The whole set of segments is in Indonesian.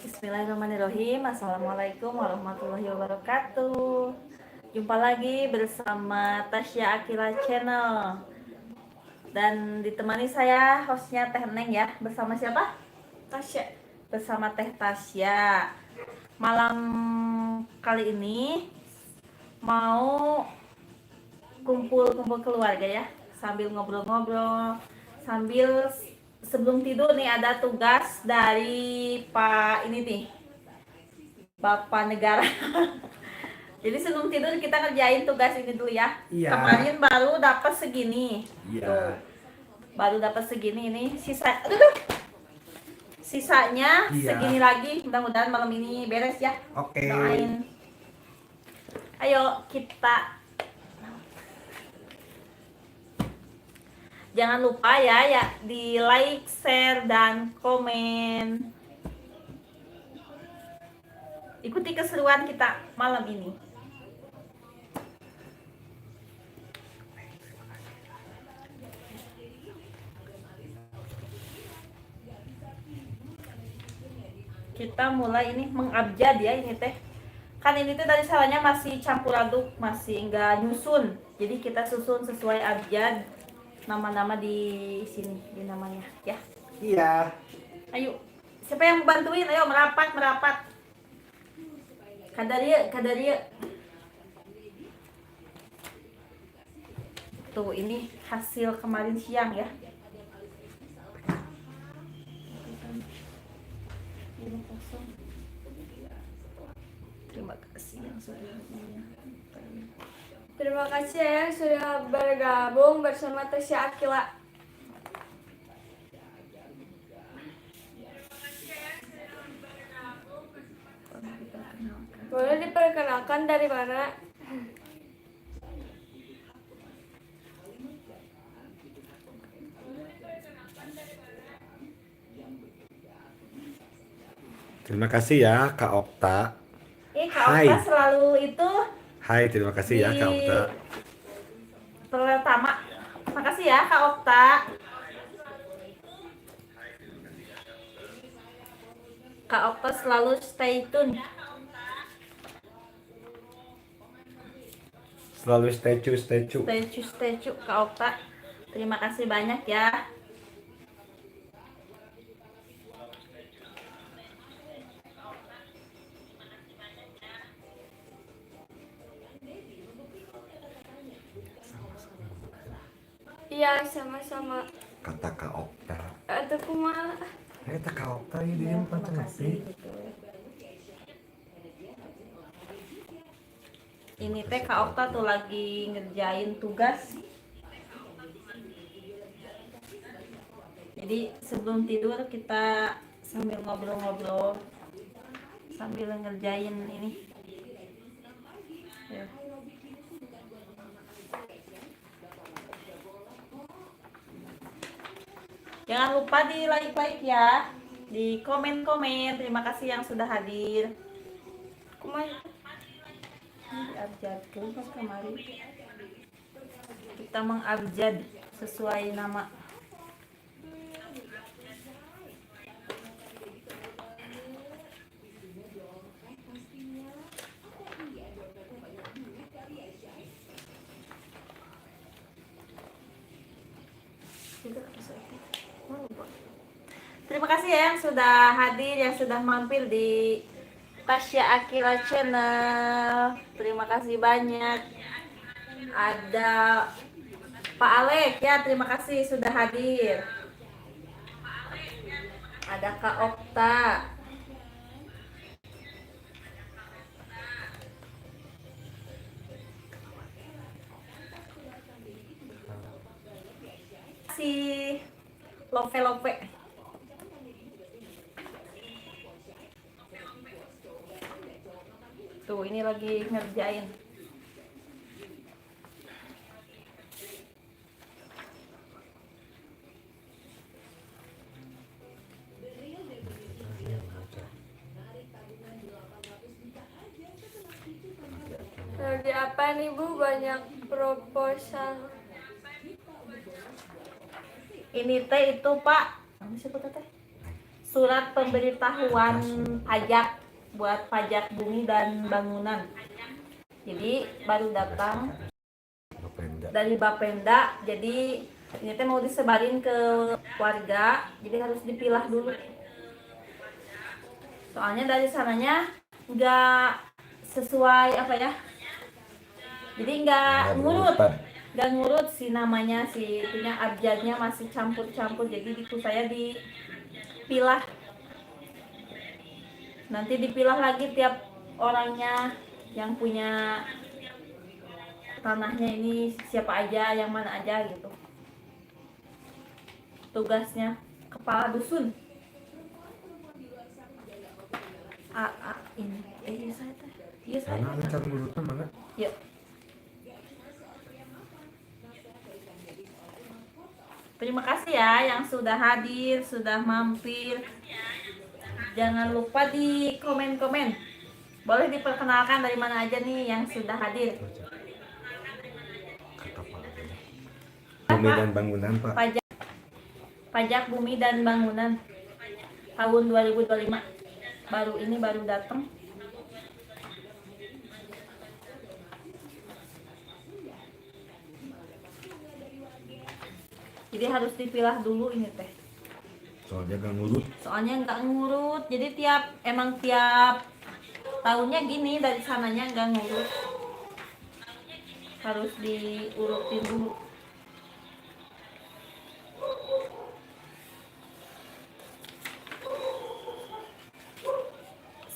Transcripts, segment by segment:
Bismillahirrahmanirrahim. Assalamualaikum warahmatullahi wabarakatuh. Jumpa lagi bersama Tasya Akila Channel. Dan ditemani saya hostnya Teh Neng ya. Bersama siapa? Tasya. Bersama Teh Tasya. Malam kali ini mau kumpul-kumpul keluarga ya. Sambil ngobrol-ngobrol. Sambil sebelum tidur nih ada tugas dari Pak ini nih, Bapak Negara. Jadi sebelum tidur kita kerjain tugas ini dulu ya. Iya. Kemarin baru dapat segini. Iya. Tuh. Baru dapat segini ini. Sisanya Iya. segini lagi. Mudah-mudahan malam ini beres ya. Oke. Doain. Ayo kita. Jangan lupa ya di like, share, dan komen. Ikuti keseruan kita malam ini. Kita mulai ini mengabjad ya ini teh. Kan ini tuh dari salahnya masih campur aduk, masih enggak nyusun. Jadi kita susun sesuai abjad. Nama-nama di sini, di namanya ya. Iya. Ayo, siapa yang bantuin? Ayo merapat. Kadaria. Tuh ini hasil kemarin siang ya. Terima kasih yang sudah hadir. Terima kasih yang sudah bergabung bersama Tasya Akila. Boleh diperkenalkan dari mana? Terima kasih ya Kak Okta. Kak Hai. Okta selalu itu. Hai, terima kasih ya Kak Okta. Pertama, makasih ya Kak Okta. Kak Okta selalu stay tune. Selalu stay tune. Stay tune Kak Okta. Terima kasih banyak ya. Iya, sama-sama. Kata Kak Okta. Atau kumaha? Kata Kak Okta ini dia pacar nasi. Ini teh Kak Okta tuh lagi ngerjain tugas. Jadi sebelum tidur kita sambil ngobrol-ngobrol, sambil ngerjain ini. Ya. Jangan lupa di like ya, di komen. Terima kasih yang sudah hadir. Kumaha? Abjad pas kemarin kita mengabjad sesuai nama. Terima kasih ya yang sudah hadir, yang sudah mampir di Tasya Akila Channel. Terima kasih banyak. Ada Pak Alek ya, terima kasih sudah hadir. Ada Kak Okta. Si Lope. Tuh ini lagi ngerjain. Lagi apa nih Bu? Banyak proposal. Ini teh itu Pak. Siapa teh? surat pemberitahuan pajak buat pajak bumi dan bangunan. Jadi baru datang Bapenda. dari Bapenda. Jadi ini teh mau disebarin ke warga, jadi harus dipilah dulu. Soalnya dari sananya nggak sesuai apa ya. Jadi nggak ngurut. Nggak ngurut si namanya, si itunya abjadnya masih campur-campur. Jadi itu saya dipilah. Nanti dipilah lagi tiap orangnya yang punya tanahnya ini siapa aja, yang mana aja gitu. Tugasnya kepala dusun. Ini iya saya teh. Iya saya. Mana ada cara ngurutnya mana? Yuk. Terima kasih ya yang sudah hadir, sudah mampir. Jangan lupa di komen-komen. Boleh diperkenalkan dari mana aja nih yang sudah hadir. Kata Pak. Bumi dan bangunan Pak. Pajak bumi dan bangunan tahun 2025. Baru datang. Jadi harus dipilah dulu ini teh. Soalnya gak ngurut. Soalnya nggak ngurut. Jadi tiap tahunnya gini, dari sananya nggak ngurut. Harus diurutin dulu.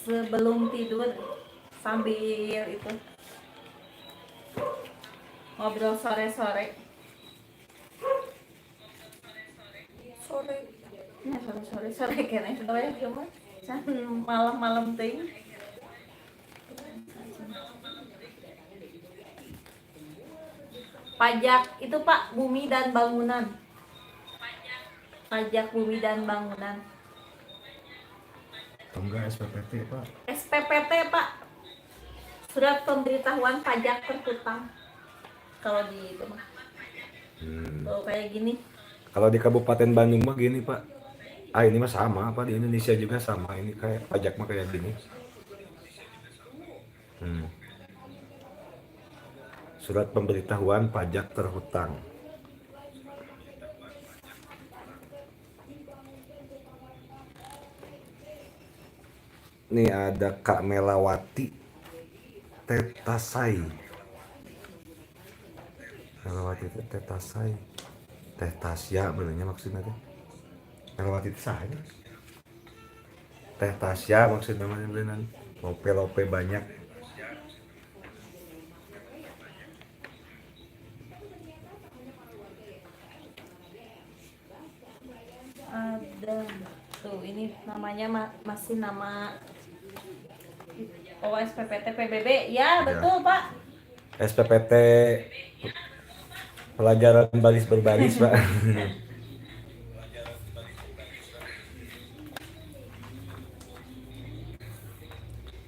Sebelum tidur sambil itu ngobrol sore-sore. Ya sore-sore kena sore cuma malam-malam ting. Pajak itu Pak, bumi dan bangunan. Pajak bumi dan bangunan. Atau enggak SPPT Pak? SPPT Pak, surat pemberitahuan pajak terhutang. Kalau di itu mah. Tuh kayak gini. Kalau di Kabupaten Bandung mah gini Pak. Ini mah sama Pak, di Indonesia juga sama. Ini kayak pajak mah kayak gini. Surat pemberitahuan pajak terhutang. Nih ada Kak Melawati Tetasai. Melawati Tetasai. Teh Tasya benernya maksudnya teh. Melawati itu sah ini. Teh Tasya maksudnya namanya beneran. Lope banyak. Ada tuh ini namanya masih nama SPPT PBB ya, betul Pak. SPPT pelajaran baris berbaris Pak.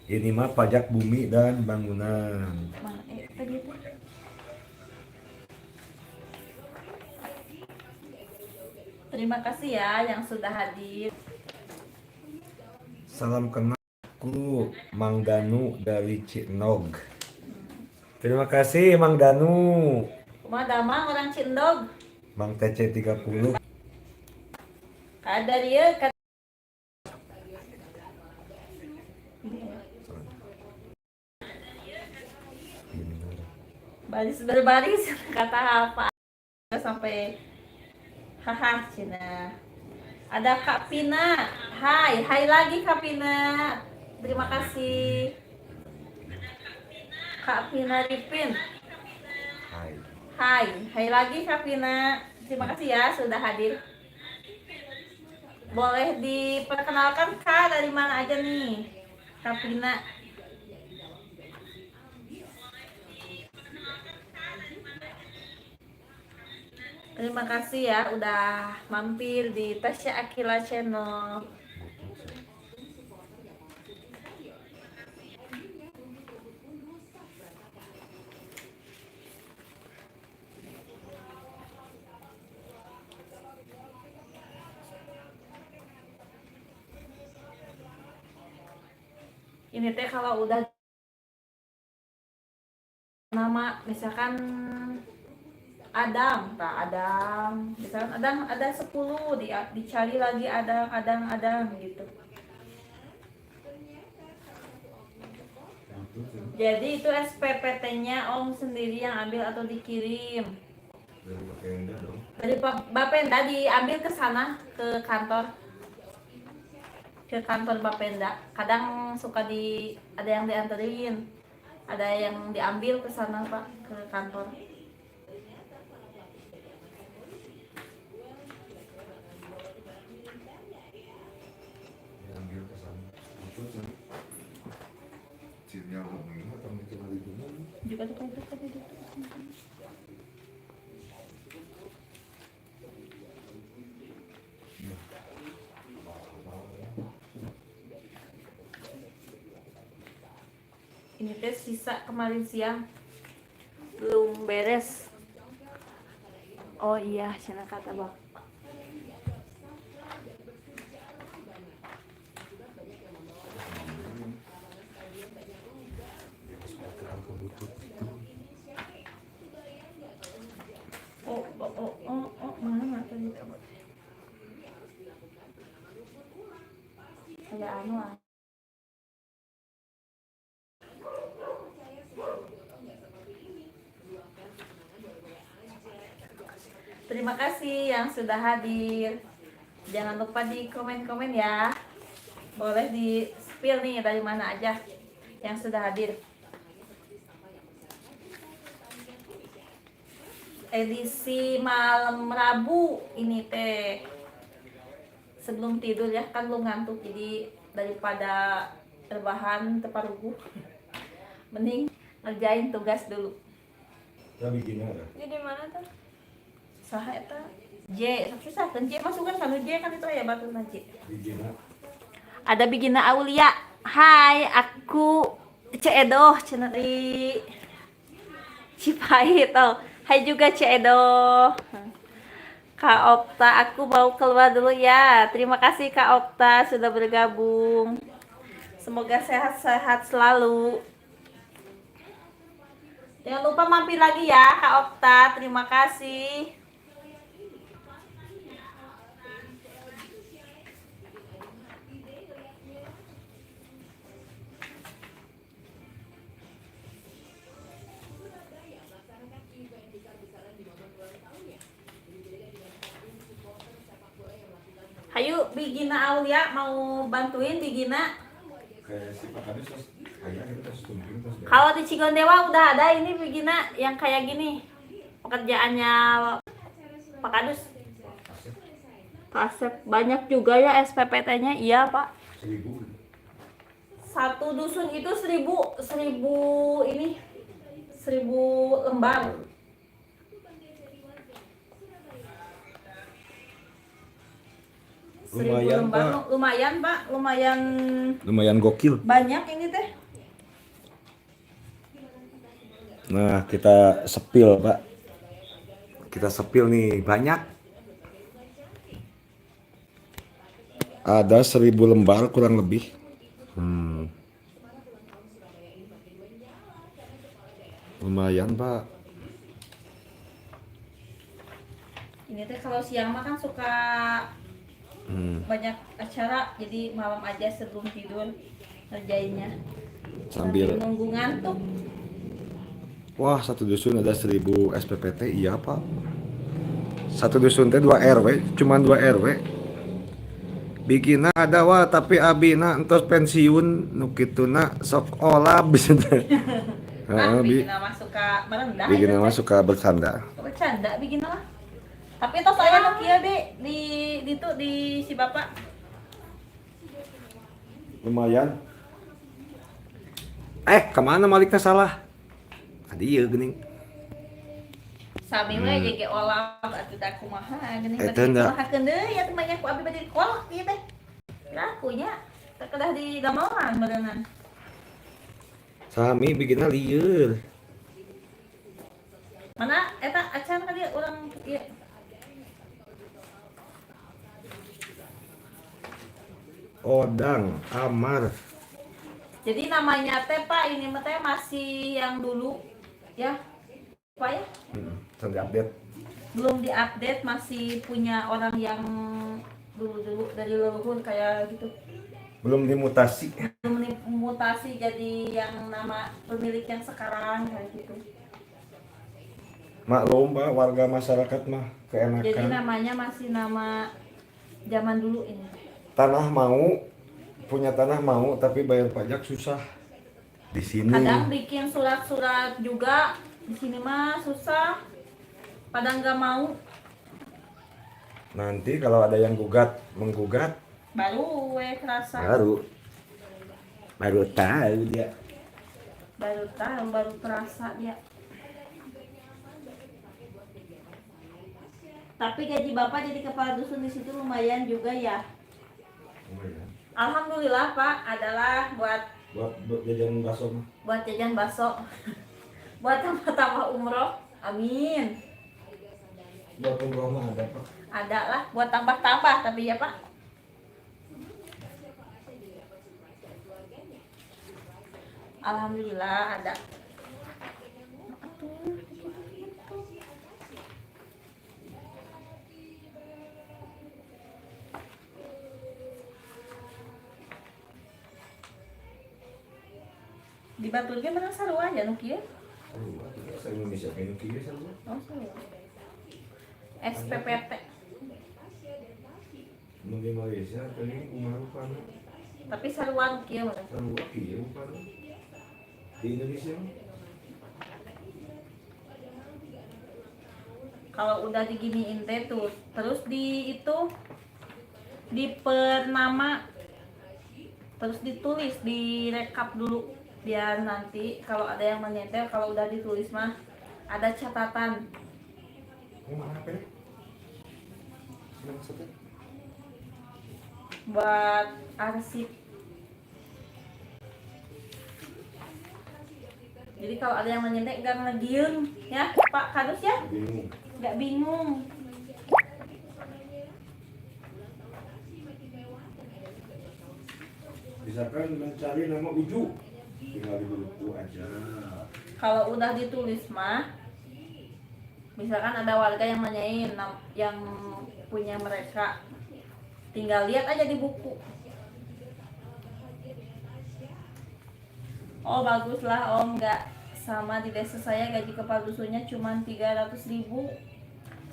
Ini mah pajak bumi dan bangunan. Mana tadi itu? Terima kasih ya yang sudah hadir. Salam kenal aku Mang Danu dari Cinog. Terima kasih Mang Danu. Kumaha damang orang Cindog. Mang TC 30. Kada dia baris berbaris kata apa sampai haha Cina. Ada Kak Pina. Hai lagi Kak Pina. Terima kasih. Kak Pina Ripin. Hai lagi Kak Pina. Terima kasih ya sudah hadir. Boleh diperkenalkan Kak, dari mana aja nih Kak Pina? Terima kasih ya udah mampir di Tasya Akila Channel. Ini teh kalau udah nama misalkan Adang, tak Adang, misalkan Adang ada 10 dicari lagi Adang gitu. Jadi itu SPPT-nya Om sendiri yang ambil atau dikirim? Dari Bapenda dong. Dari Bapenda diambil ke sana ke kantor Bapenda. Kadang suka ada yang dianterin, ada yang diambil ke sana Pak, ke kantor. Ambil ke sana. Itu sinyal ngomongin atau mungkin lagi dulu. Juga tuh itu tadi itu. Ini teh sisa kemarin siang belum beres. Oh iya, cina kata Bapak. Mana tadi? Kayak anu ah. Terima kasih yang sudah hadir. Jangan lupa di komen-komen ya. Boleh di spill nih dari mana aja yang sudah hadir. Edisi malam Rabu ini teh sebelum tidur ya, kan belum ngantuk, jadi daripada rebahan teparugu mending ngerjain tugas dulu. Ya bikin ada. Ini di mana tuh? Saha eta J, sakisakeun J masukkan kana J kan itu ya batu J. Bikin Ada Bigina Aulia. Hai, aku Ceedoh cenah di Cipahit tuh. Hai juga Ceedoh. Kak Okta, aku mau keluar dulu ya. Terima kasih Kak Okta sudah bergabung. Semoga sehat-sehat selalu. Jangan lupa mampir lagi ya Kak Okta. Terima kasih. Ayo Bigina Aulia mau bantuin Bigina. kayak si Pak Kadis kayak kita setuju terus. Kalau di Cigondewa udah ada ini Bigina yang kayak gini. Pekerjaannya Pak Kadus. Pak Asep banyak juga ya SPPT-nya. Iya, Pak. 1000. Satu dusun itu 1000 ini 1000 lembar. Lumayan, Pak. Lumayan Pak, Lumayan gokil. banyak ini teh. Nah, kita sepil, Pak. Kita sepil nih, banyak. Ada 1000 lembar kurang lebih. Lumayan, Pak. Ini teh kalau siang mah kan suka banyak acara, jadi malam aja sebelum tidur ngerjainnya. Sambil Nunggu ngantuk. wah, satu dusun ada 1000 SPPT, iya, Pak. Satu dusun teh 2 RW, cuman 2 RW. Bikinna ada wah, tapi abina entos pensiun nu kituna sok olah bisa teh. Bikin nama suka merendah. Bikin ya, nama teh. suka bercanda. Bercanda bikin nama. Tapi tos aya nu kieu di si Bapak. Lumayan. Kemana Maliknya salah? Tadi ya gening. Sami we jeung olah atuh da kumaha geuning Eta enda. kumahakeun deui ya teh banyak ku abi bade kolak ieu teh. Lakunya teh kedah di gamelan berenang. Sami bikinna lieur. Mana eta acan ka dia urang ieu. Odang, Amar. Jadi namanya teh Pak, ini mah teh masih yang dulu ya Pak ya, Sampai update. belum diupdate, masih punya orang yang dulu dari leluhur kayak gitu, Belum dimutasi. belum mutasi jadi yang nama pemilik yang sekarang kayak gitu. Maklum Pak, warga masyarakat mah Jadi keenakan. namanya masih nama zaman dulu ini. Tanah mau, punya tanah mau, tapi bayar pajak susah. Di sini. Kadang bikin surat-surat juga di sini mah susah, pada nggak mau. Nanti kalau ada yang menggugat, Baru kerasa, baru tahu dia. baru tahu, baru terasa dia. Tapi gaji bapak jadi kepala dusun di situ lumayan juga ya. Alhamdulillah Pak, adalah buat Buat jajan bakso mah. buat jajan bakso, buat tambah-tambah umroh, amin. Buat umroh mah ada Pak. Ada lah, buat tambah-tambah tapi ya Pak. Alhamdulillah ada. Di Batur ge menang sarua ya nu kieu. Saya Indonesia kayak kieu sarua. Oh, sarua. SPPT. Nu di Malaysia tadi umar pana. Tapi sarua nu kieu mah. Sarua kieu pana. Di Indonesia Kalau udah diginiin teh tuh, terus di itu dipernama, terus ditulis, direkap dulu biar nanti kalau ada yang menyetel, kalau udah ditulis mah ada catatan. mana apa ya? Ini maksudnya? Buat arsip. Jadi kalau ada yang menyetel nggak ngediem ya Pak Kadus ya, Bingung. nggak bingung. Misalkan mencari nama Uju, tinggal di buku aja. Kalau udah ditulis mah, misalkan ada warga yang nanyain yang punya mereka, tinggal lihat aja di buku. Oh baguslah Om, nggak sama di desa saya gaji kepala dusunnya cuma 300.000.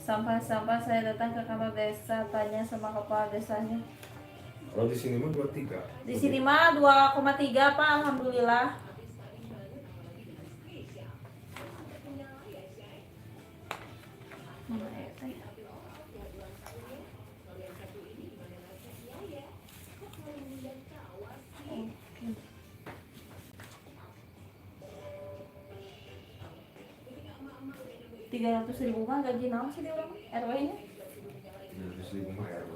Sampah-sampah saya datang ke kantor desa, tanya sama kepala desanya. Kalau di sini mah 23. Di sini mah 2,3 Pak, alhamdulillah. Mana ya, teh? 300.000 mah gaji naon sih dia orang RW-nya? 300.000 mah RW.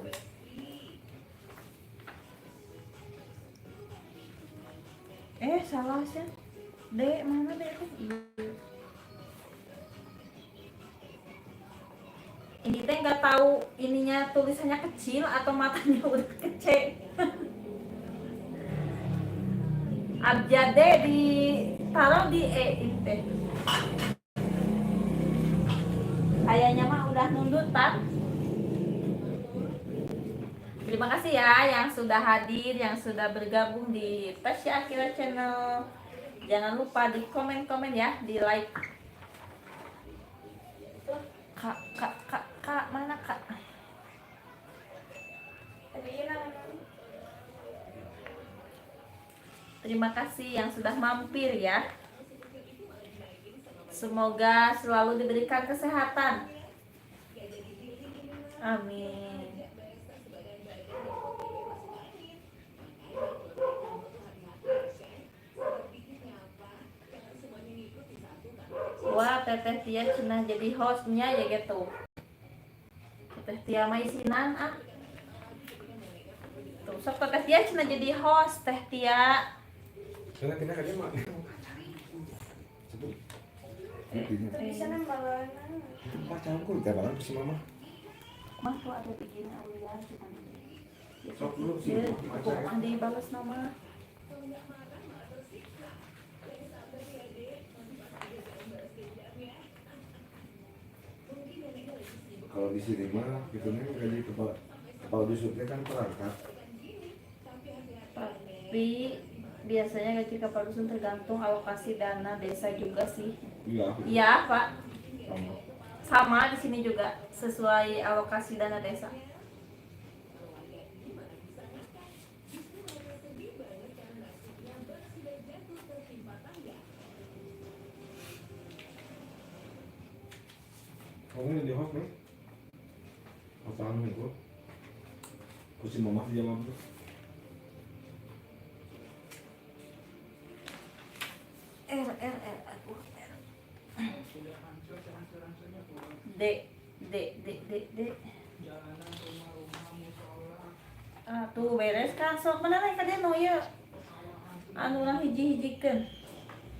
Salah sih. Dek, mana dek tuh? Ini teh nggak tahu ininya tulisannya kecil atau matanya udah kecil. Abjade ditaruh di ini teh. Kayaknya mah udah nundut tak. Terima kasih ya yang sudah hadir, yang sudah bergabung di Tasya Akila Channel. Jangan lupa di komen-komen ya, di like. Kak, mana Kak? Terima kasih yang sudah mampir ya. Semoga selalu diberikan kesehatan. Amin. Wah, Teteh Tia cenah jadi hostnya ya gitu. Teteh Tia mah isinan ah. Tuh, sok Teteh Tia cenah jadi host Teh Tia. Sana pindah ke dia mah. Di sana malah Baca aku teh barang si mama. Mah tuh ada bikin Aulia cuman. Sok dulu sih. Kok mandi balas nama. Kalau di sini mah gitu nih gaji kepala dusutnya kan perangkat. Tapi biasanya gaji kepala dusun tergantung alokasi dana desa juga sih. Iya. Iya Pak, Sama. sama di sini juga sesuai alokasi dana desa. Kamu di host nih? Apaan nih gua? Kursi mama di jawab tuh. D tuh beres kan sok mana nih kalian no ya anu lah hiji-hijikeun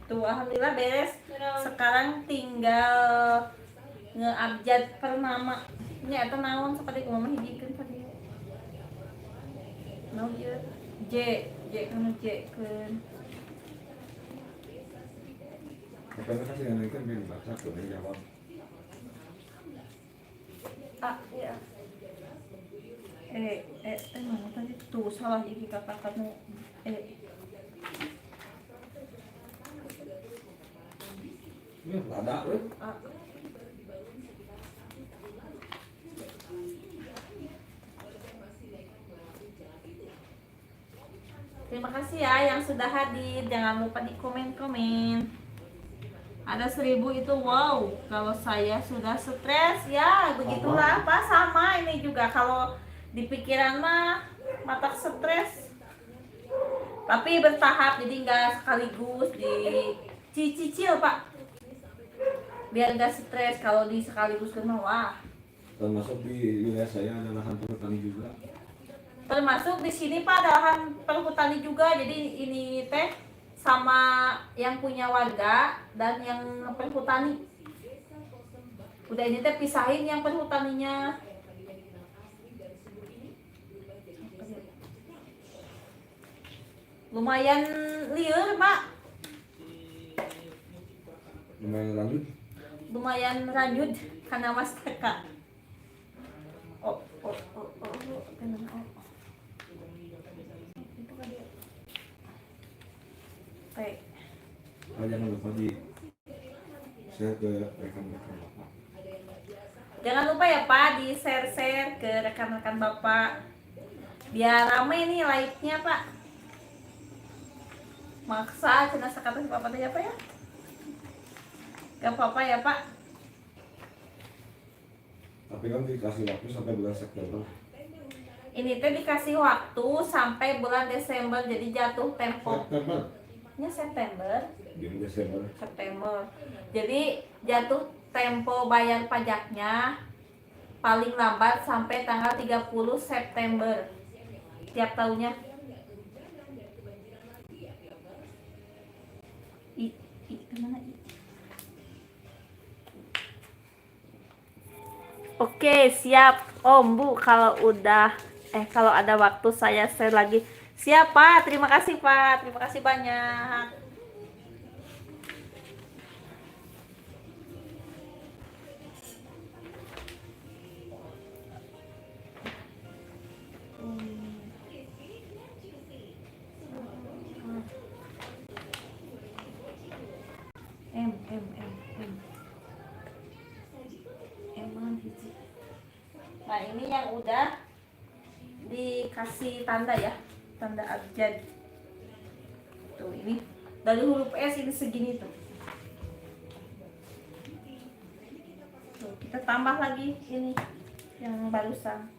tuh alhamdulillah beres. Sekarang tinggal ngeabjad per nama nya eta naon seperti kumaha hijikeun tadi naon ieu J kana J keun Karena kasih yang kan biar baca tuh yang jawab. iya mana tadi tuh salah jadi kakak kamu Ada weh. Terima kasih ya yang sudah hadir. Jangan lupa di komen-komen. Ada 1000 itu wow. Kalau saya sudah stres ya begitulah Pak, sama ini juga kalau di pikiran mah matak stres. Tapi bertahap jadi nggak sekaligus dicicil Pak. Biar nggak stres kalau di sekaligus kan wah. Termasuk di wilayah saya ada lahan perhutani juga. Termasuk di sini Pak ada lahan perhutani juga. Jadi ini teh sama yang punya warga dan yang perhutani. Udah ini teh pisahin yang perhutaninya. Lumayan liur Pak. Lumayan lanjut. Lumayan lanjut karena wastaka. Jangan lupa di share ke rekan-rekan Bapak. Jangan lupa ya Pak di share ke rekan-rekan Bapak. Biar rame nih like-nya Pak. Maksa cina sekata si Bapak teh apa ya? Gak apa-apa ya Pak. Tapi kan dikasih waktu sampai bulan September. Ini teh dikasih waktu sampai bulan Desember, jadi jatuh tempo. September. Nya September. Di Desember. September. Jadi jatuh tempo bayar pajaknya paling lambat sampai tanggal 30 September tiap tahunnya. Oke, siap Om Bu. Kalau ada waktu saya share lagi. Siap Pak, terima kasih Pak. Terima kasih banyak. Nah ini yang udah dikasih tanda ya, tanda abjad. Tuh ini dari huruf S ini segini tuh. Tuh kita tambah lagi ini yang barusan.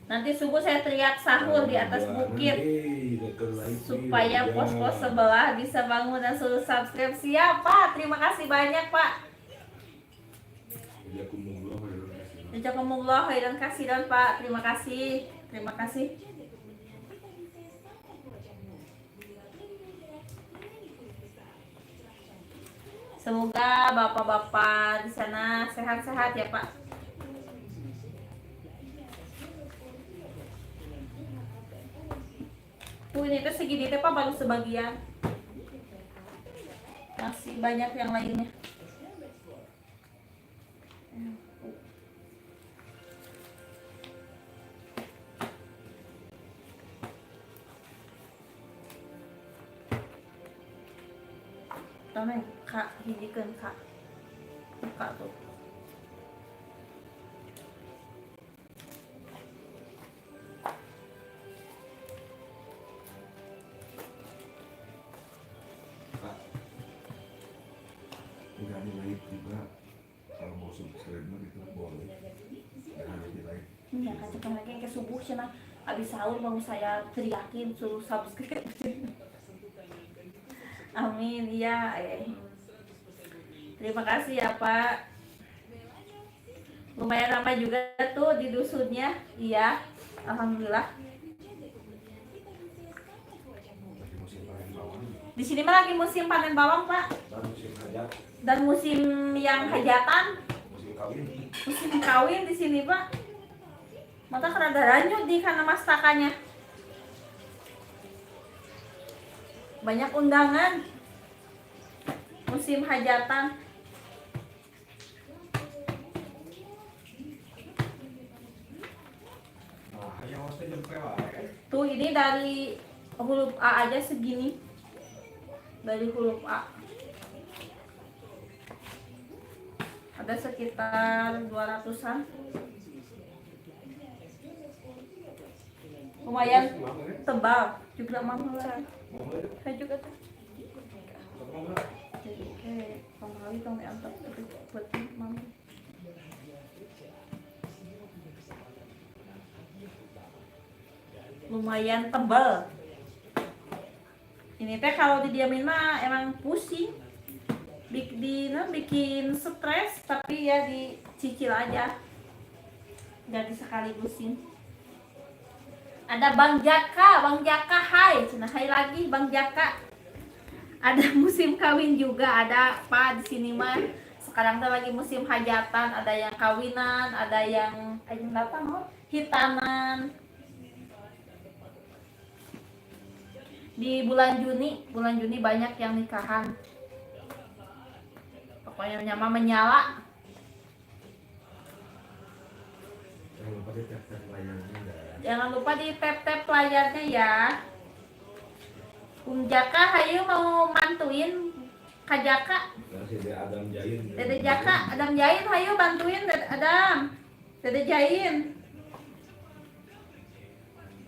Nanti subuh saya teriak sahur di atas bukit supaya pos-pos sebelah bisa bangun dan suruh subscribe. Siap Pak, terima kasih banyak Pak. Jazakumullah khairan kasiran Pak, terima kasih. Terima kasih. Semoga bapak-bapak di sana sehat-sehat ya Pak. Ini teh segini teh Pak baru sebagian. Masih banyak yang lainnya. Tama Kak, hijikeun Kak. Kak tuh. Enggak naik juga kalau mau subscribe itu boleh. Jangan naik. Enggak kan cepat lagi ke subuh cenah. Abis sahur mau saya teriakin suruh subscribe. Amin, iya. Terima kasih ya Pak. Lumayan ramai juga tuh di dusunnya. Iya, alhamdulillah. Lagi musim panen bawang, Di sini mah lagi musim panen bawang Pak. dan musim hajat, Dan musim yang hajatan, musim kawin. musim kawin di sini Pak. Mata kerada ranyu di karena mastakanya. Banyak undangan. Musim hajatan. Nah, yang harusnya jempel wae. Tuh ini dari huruf A aja segini. Dari huruf A. Ada sekitar 200-an. Lumayan tebal. Juga mama lah. Saya juga tuh. Jadi kayak pengalaman tong diantar buat mama. Lumayan tebal. Ini teh kalau didiamin mah emang pusing. Bikin stres, tapi ya dicicil aja. Jadi sekaligusin. Ada Bang Jaka, hai, cenah hai lagi Bang Jaka. Ada musim kawin juga, ada Pak di sini mah. Sekarang tuh lagi musim hajatan, ada yang kawinan, ada yang datang hitanan. Di bulan Juni banyak yang nikahan. Pokoknya nyama menyala. Jangan lupa di tap layarnya ya. Jangan lupa di tap layarnya ya. Jaka, hayu mau mantuin Kak Jaka. Dede Adam Jain. Dede Jaka, Adam Jain, hayu bantuin Dede Adam. Dede Jain.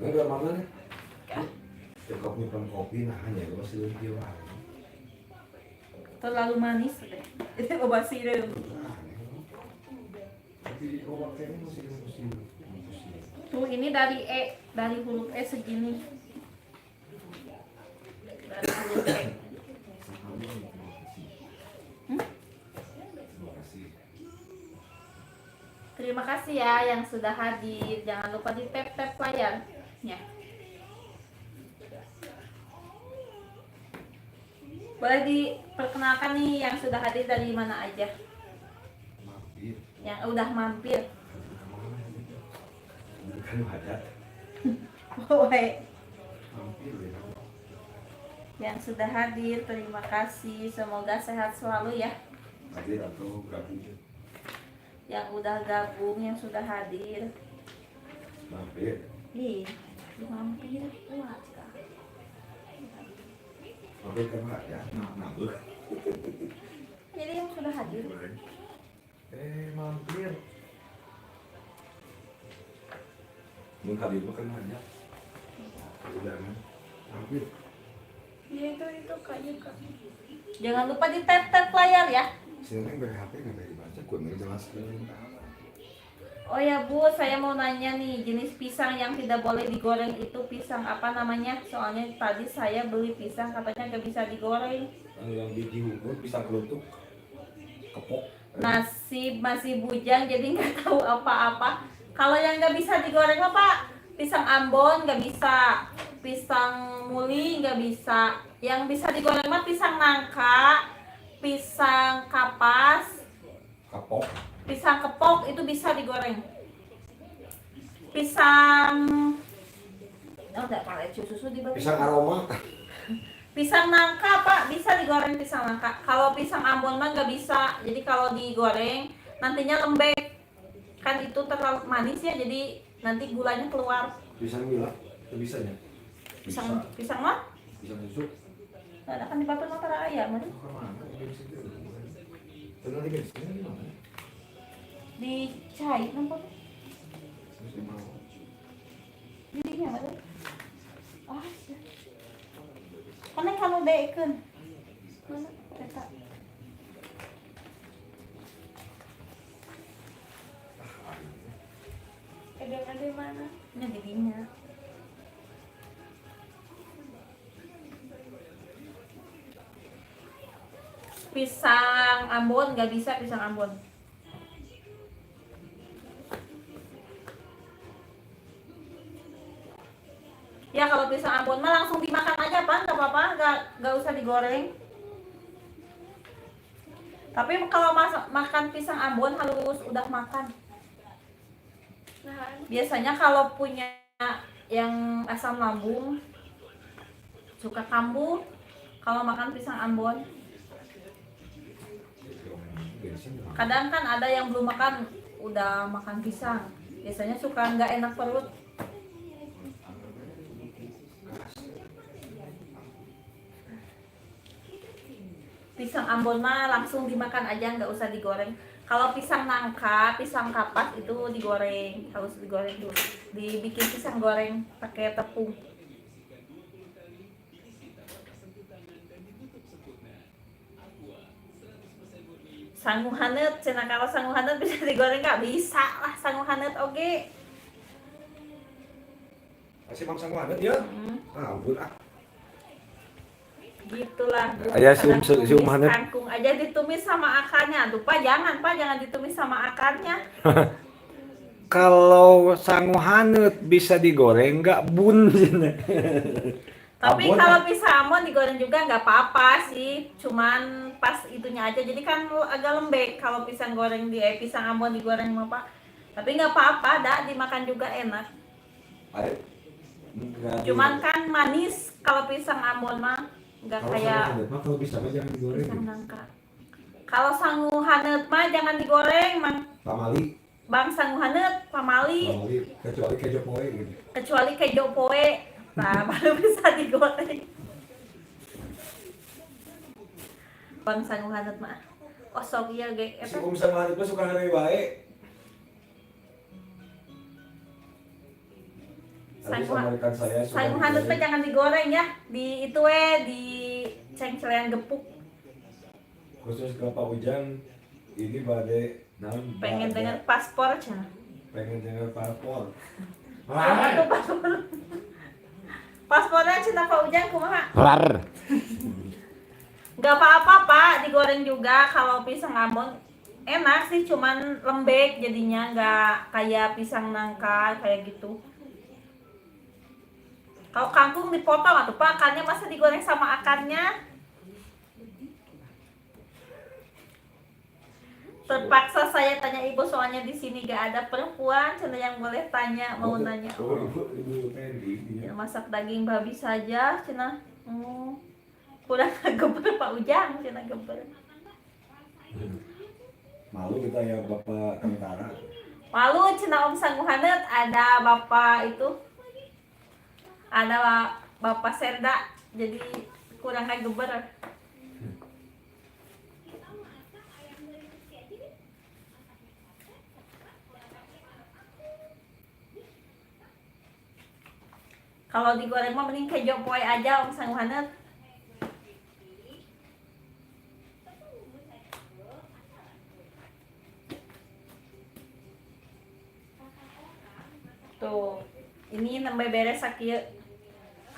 Enggak mana nih? Cukup nyimpan kopi nah hanya gue masih lebih wae. Terlalu manis deh. Itu obat sirup. Tapi obat kayaknya masih. Tuh ini dari dari huruf E segini. Dari huruf E. Terima kasih ya yang sudah hadir. Jangan lupa di tap layarnya. Boleh diperkenalkan nih yang sudah hadir dari mana aja? Mampir. Yang udah mampir. Bukan hajat. Boleh. Mampir ya. Yang sudah hadir, terima kasih. Semoga sehat selalu ya. Hadir atau gabung. Yang udah gabung, yang sudah hadir. Mampir. Ih, mampir. Wah, Mampir kan ya. Nambah. jadi yang sudah hadir. Mampir. Mun hadir makan banyak. Udah kan. Mampir. Ya itu Kak juga. Jangan lupa di tap layar ya. Sini BHP nggak bisa dibaca, gue ngejelaskan. Oh ya Bu, saya mau nanya nih, jenis pisang yang tidak boleh digoreng itu pisang apa namanya? Soalnya tadi saya beli pisang katanya nggak bisa digoreng. Yang biji unggul pisang kelutuk, kepok. Masih bujang jadi nggak tahu apa-apa. Kalau yang nggak bisa digoreng apa? Pisang Ambon nggak bisa, pisang muli nggak bisa. Yang bisa digoreng mah pisang nangka, pisang kapas, Kapok. pisang kepok itu bisa digoreng. Pisang Oh, enggak pakai susu dibagi. Pisang aroma. Pisang nangka Pak, bisa digoreng pisang nangka. Kalau pisang Ambon mah nggak bisa. Jadi kalau digoreng nantinya lembek. Kan itu terlalu manis ya, jadi nanti gulanya keluar. Pisang gula, itu bisanya. Pisang mah? Pisang susu. Nggak ada kan di papan motor ayam kan? Tenang di bensin gimana? Dicai nampak? Jadinya apa tuh? Ah, ya. Kan yang kamu dekeun. Mana? Eta. Ada mana? Ini jadinya. Pisang Ambon nggak bisa pisang Ambon. Ya kalau pisang Ambon mah langsung dimakan aja Pak, nggak apa-apa, nggak usah digoreng. Tapi kalau makan pisang Ambon halus udah makan. Nah, Biasanya kalau punya yang asam lambung suka kambuh kalau makan pisang Ambon. Kadang kan ada yang belum makan udah makan pisang. Biasanya suka nggak enak perut. Pisang Ambon mah langsung dimakan aja, nggak usah digoreng. Kalau pisang nangka, pisang kapas itu digoreng, harus digoreng dulu. Dibikin pisang goreng pakai tepung. Sangu haneut, cenah kalau sangu haneut bisa digoreng nggak? Bisa lah sangu haneut oge. Masih mang sangu adet ya? Ampun ah. Gitulah. Aya si haneut. Kangkung aja ditumis sama akarnya. Tuh Pak, jangan ditumis sama akarnya. Kalau sangu haneut bisa digoreng nggak bun? Tapi Ambon, kalau pisang Ambon digoreng juga nggak apa-apa sih, cuman pas itunya aja. Jadi kan agak lembek kalau pisang goreng pisang Ambon digoreng mah Pak. Tapi nggak apa-apa, dah dimakan juga enak. Cuman kan manis kalau pisang Ambon mah nggak kayak kalau bisa mah jangan digoreng. pisang nangka. Kalau sangu haneut mah jangan digoreng, Mang. Pamali. Bang sangu haneut pamali. Kecuali kejo poe gitu. Kecuali kejo poe. Nah, baru bisa digoreng. Bang sangu haneut mah. Oh, sok ieu ge Si sangu haneut mah suka ngeri bae. Sangu haneut mah jangan digoreng ya. Di itu di cengcelean gepuk. Khusus ke Pak Ujang ini bade Pengen dengar paspor cenah. Pengen dengar paspor. Itu paspor. Paspornya cinta Pak Ujang kumaha? Lar. Gak apa-apa Pak, digoreng juga. Kalau pisang Ambon enak sih, cuman lembek jadinya, nggak kayak pisang nangka kayak gitu. Kalau kangkung dipotong atau Pak, akarnya masa digoreng sama akarnya? Terpaksa saya tanya ibu, soalnya di sini gak ada perempuan cenah yang boleh tanya, mau nanya. Ya, masak daging babi saja cenah. Kurang geber Pak Ujang, cenah geber. Malu kita ya Bapak tentara. Malu cenah Om Sangu haneut, ada Bapak itu. Ada Bapak Serda, jadi kurang geber. Kalau digoreng mah mending kejo poe aja Om Sangu haneut. Tuh, ini nambah beres sakieu.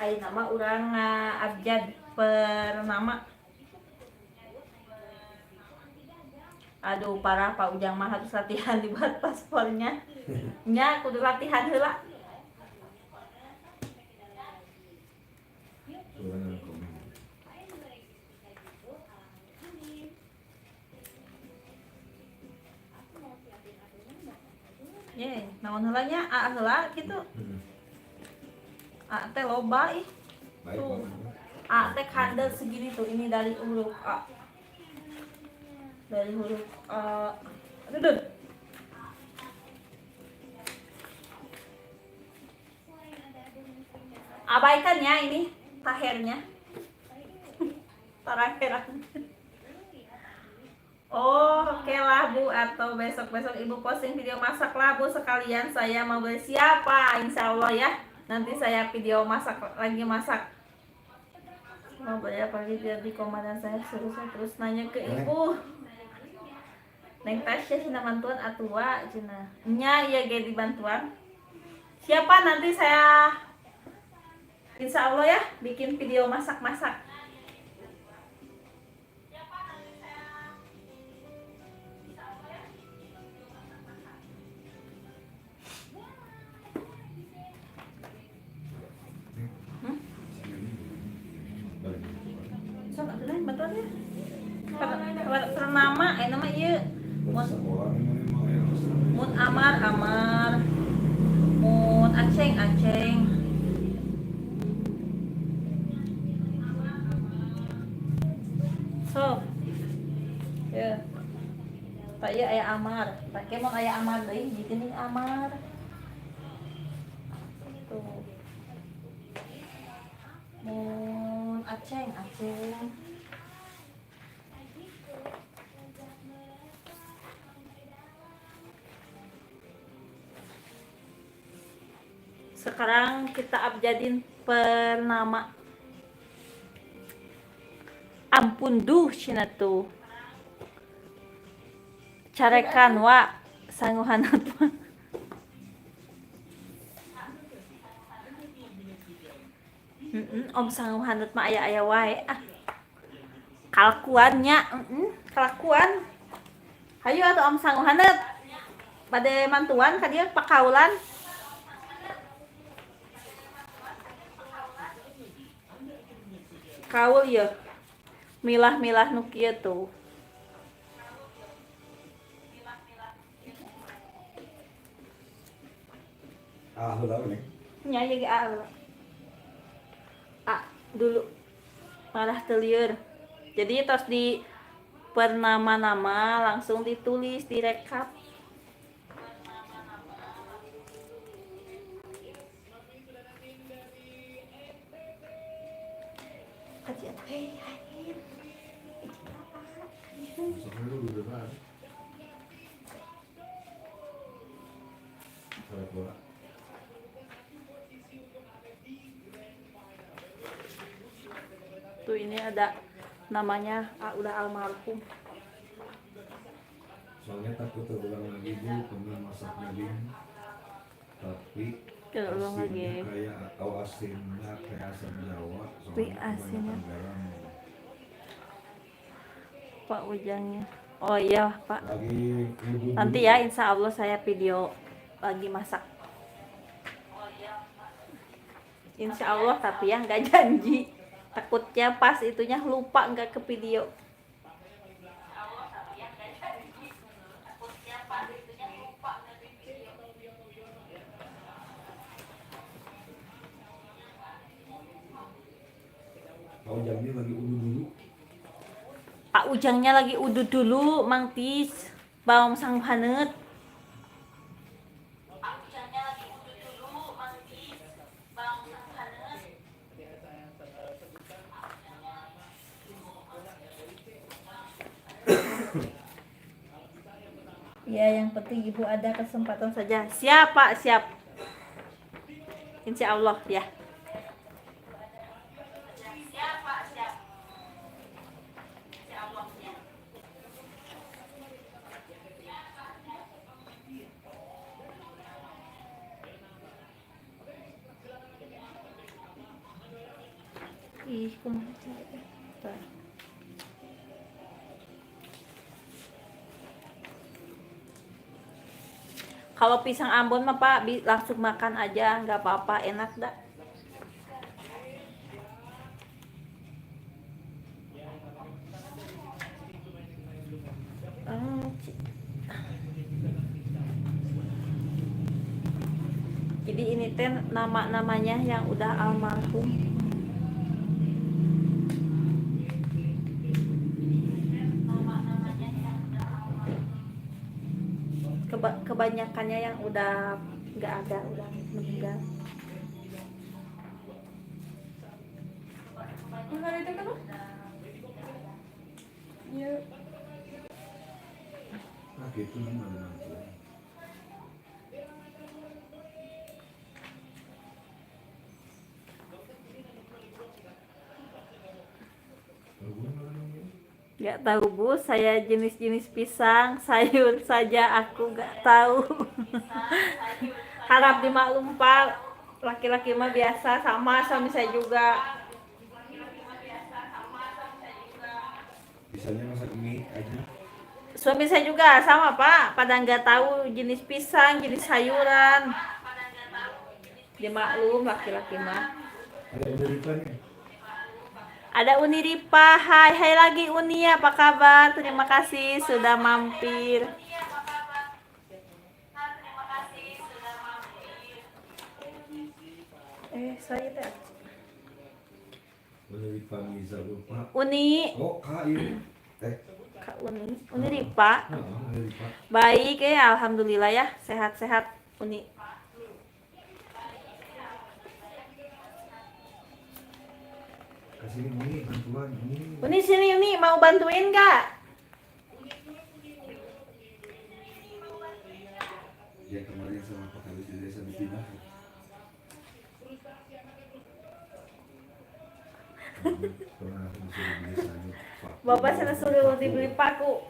Aya nama urang abjad per nama. Aduh, parah Pak Ujang mah harus latihan dibuat paspornya. Nya kudu latihan heula. Ye, naon heula nya? Heula kitu. teh loba ih. Baik, Tuh. Bang. Teh kandel segini tuh. Ini dari huruf A. Dari huruf A. Aduh. Abaikan ya ini tahernya. Tarakhiran. Oh, oke lah Bu, atau besok-besok Ibu posting video masak lah Bu, sekalian saya mau beli siapa, insya Allah ya. Nanti saya video masak lagi masak. Mau beli apa lagi biar di komandan saya suruh saya terus nanya ke Ibu. Neng Tasya cina bantuan atua cina. Nya ya ge di bantuan. Siapa nanti saya insya Allah ya bikin video masak-masak. So, ada lain bantuan ya. Pernama, nama iya. Mun Amar, Mun Aceng. So, ya. Tak iya ayah Amar. Tak mau ayah Amar deh, jadi Amar. Tuh. Mun Aceng. Sekarang kita abjadin pernama. Ampun duh cina tuh. Carekan wa sangguhan apa? Om sangguhan mah aya wae kalakuannya kelakuan. Hayu atuh om sangguhan bade mantuan ka dieu pakaulan. Kaul ya milah-milah nu kieu tuh. Heula we. Nya ye ge dulu malah telieur. Jadi terus di pernama-nama langsung ditulis direkap. Kajian tuh ini ada namanya udah almarhum. Soalnya takut terulang lagi Bu, pernah masak daging tapi Terulang lagi. kayak atau asinnya kayak asam Jawa. Wih, asinnya. Garam. Pak Ujangnya. Oh iya Pak. Lagi ibu Nanti ya insya Allah saya video lagi masak. Insya Allah tapi ya nggak janji. Takutnya pas itunya lupa nggak ke video. Kau jamnya lagi udu dulu. Pak Ujangnya lagi udut dulu, Mang Tis. Bawang sang panet. Ya, yang penting Ibu ada kesempatan saja. Siap, Pak, siap. Insya Allah, ya. Siap, Pak, siap. Insya Allah, ya. Ih, kumaha caranya? Tuh. Kalau pisang Ambon mah Pak langsung makan aja, nggak apa-apa, enak dah. Jadi ini teh nama-namanya yang udah almarhum. Kebanyakannya yang udah nggak ada, udah meninggal. Enggak itu kan? Iya. Nah gitu namanya. Nggak tahu Bu, saya jenis-jenis pisang, sayur saja aku nggak tahu. Harap dimaklum Pak, laki-laki mah biasa, sama suami saya juga. Bisanya masak mie aja. Suami saya juga sama Pak, pada nggak tahu jenis pisang, jenis sayuran. Dimaklum laki-laki mah. Ada berikannya. Ada Uni Ripa, hai lagi Uni, apa kabar? Terima kasih sudah mampir. Saya teh. Boleh dipanggil lupa. Uni, Oh, Kak, iya. Kak Uni Ripa. Boleh Pak. Baik ya, alhamdulillah ya, sehat-sehat Uni. Kasih ini bantuan ini. Uni sini Uni, mau bantuin gak? Ya kemarin sama Pak Kalis di desa dipindah. Pernah aku disuruh beli sayur. Bapak sana suruh dibeli paku.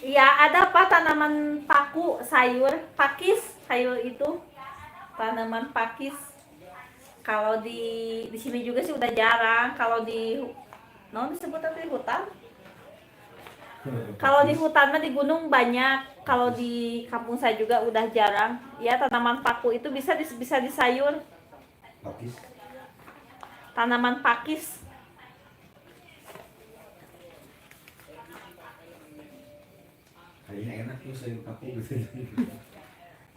Iya, ada Pak tanaman paku sayur, pakis sayur itu. Tanaman pakis. Kalau di sini juga sih udah jarang. Kalau di disebut apa di hutan? Kalau di hutan mah di gunung banyak. Kalau di kampung saya juga udah jarang. Ya, tanaman paku itu bisa di sayur. Pakis. Tanaman pakis. Kayaknya enak tuh sayur paku gitu.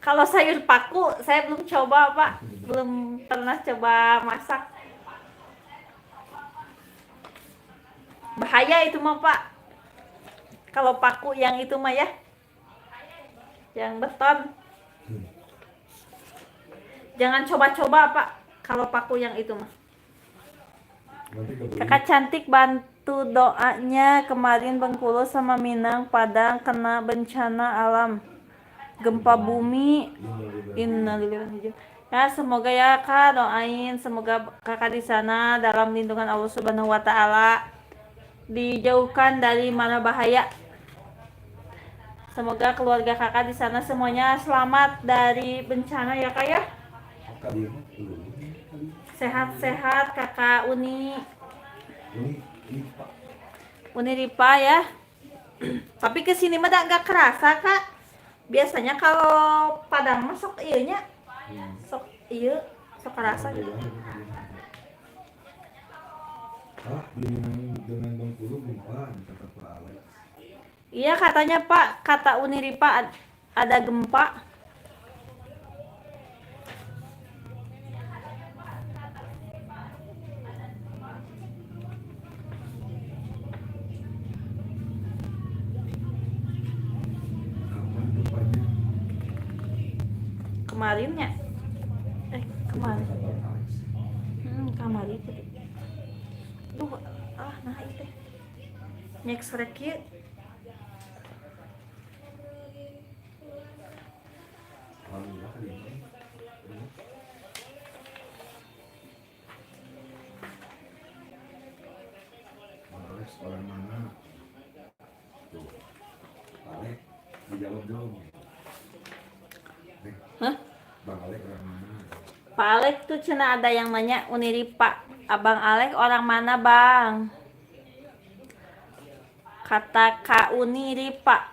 Kalau sayur paku saya belum coba Pak, belum pernah coba masak. Bahaya itu mah Pak. Kalau paku yang itu mah ya, yang beton. Jangan coba-coba Pak. Kalau paku yang itu mah. Kakak cantik bantu doanya, kemarin Bengkulu sama Minang Padang kena bencana alam. Gempa bumi, innalillahi. Ya semoga ya Kak, doain semoga Kakak di sana dalam lindungan Allah Subhanahu wa taala, dijauhkan dari mana bahaya. Semoga keluarga Kakak di sana semuanya selamat dari bencana ya Kak ya. Sehat-sehat Kakak Uni Ripa ya. Tapi kesini mah nggak kerasa Kak. Biasanya kalau Padang mah sok iya sok kerasa gitu. Dengan Bengkulu gempa kata Pak Alex. Iya katanya Pak, kata Uni Ripa ada gempa. Kapan depannya? Kemarinnya. Kemarin. Kata Pak Alex. Kemarin. Duh, nah itu. Nyek srek ieu. Alhamdulillah kali ini. Pak Alex orang mana? Tuh. Pak Alex dijawab dong. Hah? Bang Alex orang mana? Pak Alek tuh cina ada yang nanya Uni Ripa. Abang Alek orang mana Bang? Kata Kak Uni Ripa.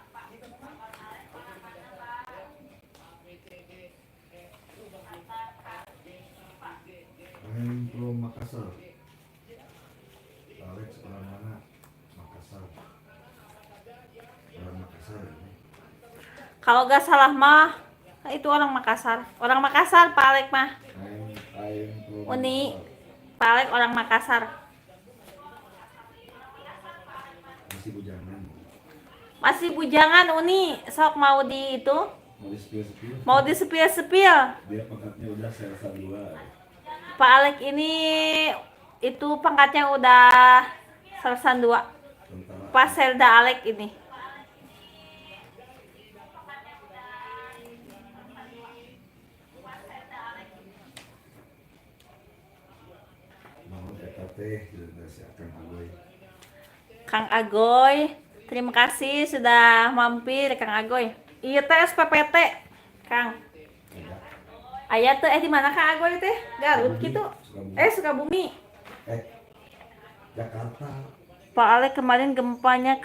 Pro Makassar. Alex orang mana? Makassar. Orang Makassar. Kalau gak salah mah itu orang Makassar. Orang Makassar, Pak Alek mah. Uni, Pak Alek orang Makassar. Masih bujangan. Masih bujangan Uni, sok mau di itu, Mau di-spill-spill. mau disepil-sepil. Dia pangkatnya udah Selsa 2. Pak Alek ini itu pangkatnya udah Sersan 2. Tentara. Pak Selda Alek ini. Mau eta teh juga si Akang Agoy. Kang Agoy, terima kasih sudah mampir Kang Agoy. Iya teh SPPT, Kang. Ada. Aya teh di mana Kang Agoy teh? Garut Sukabumi. gitu. Sukabumi. Sukabumi. Jakarta. Pak Alek kemarin gempanya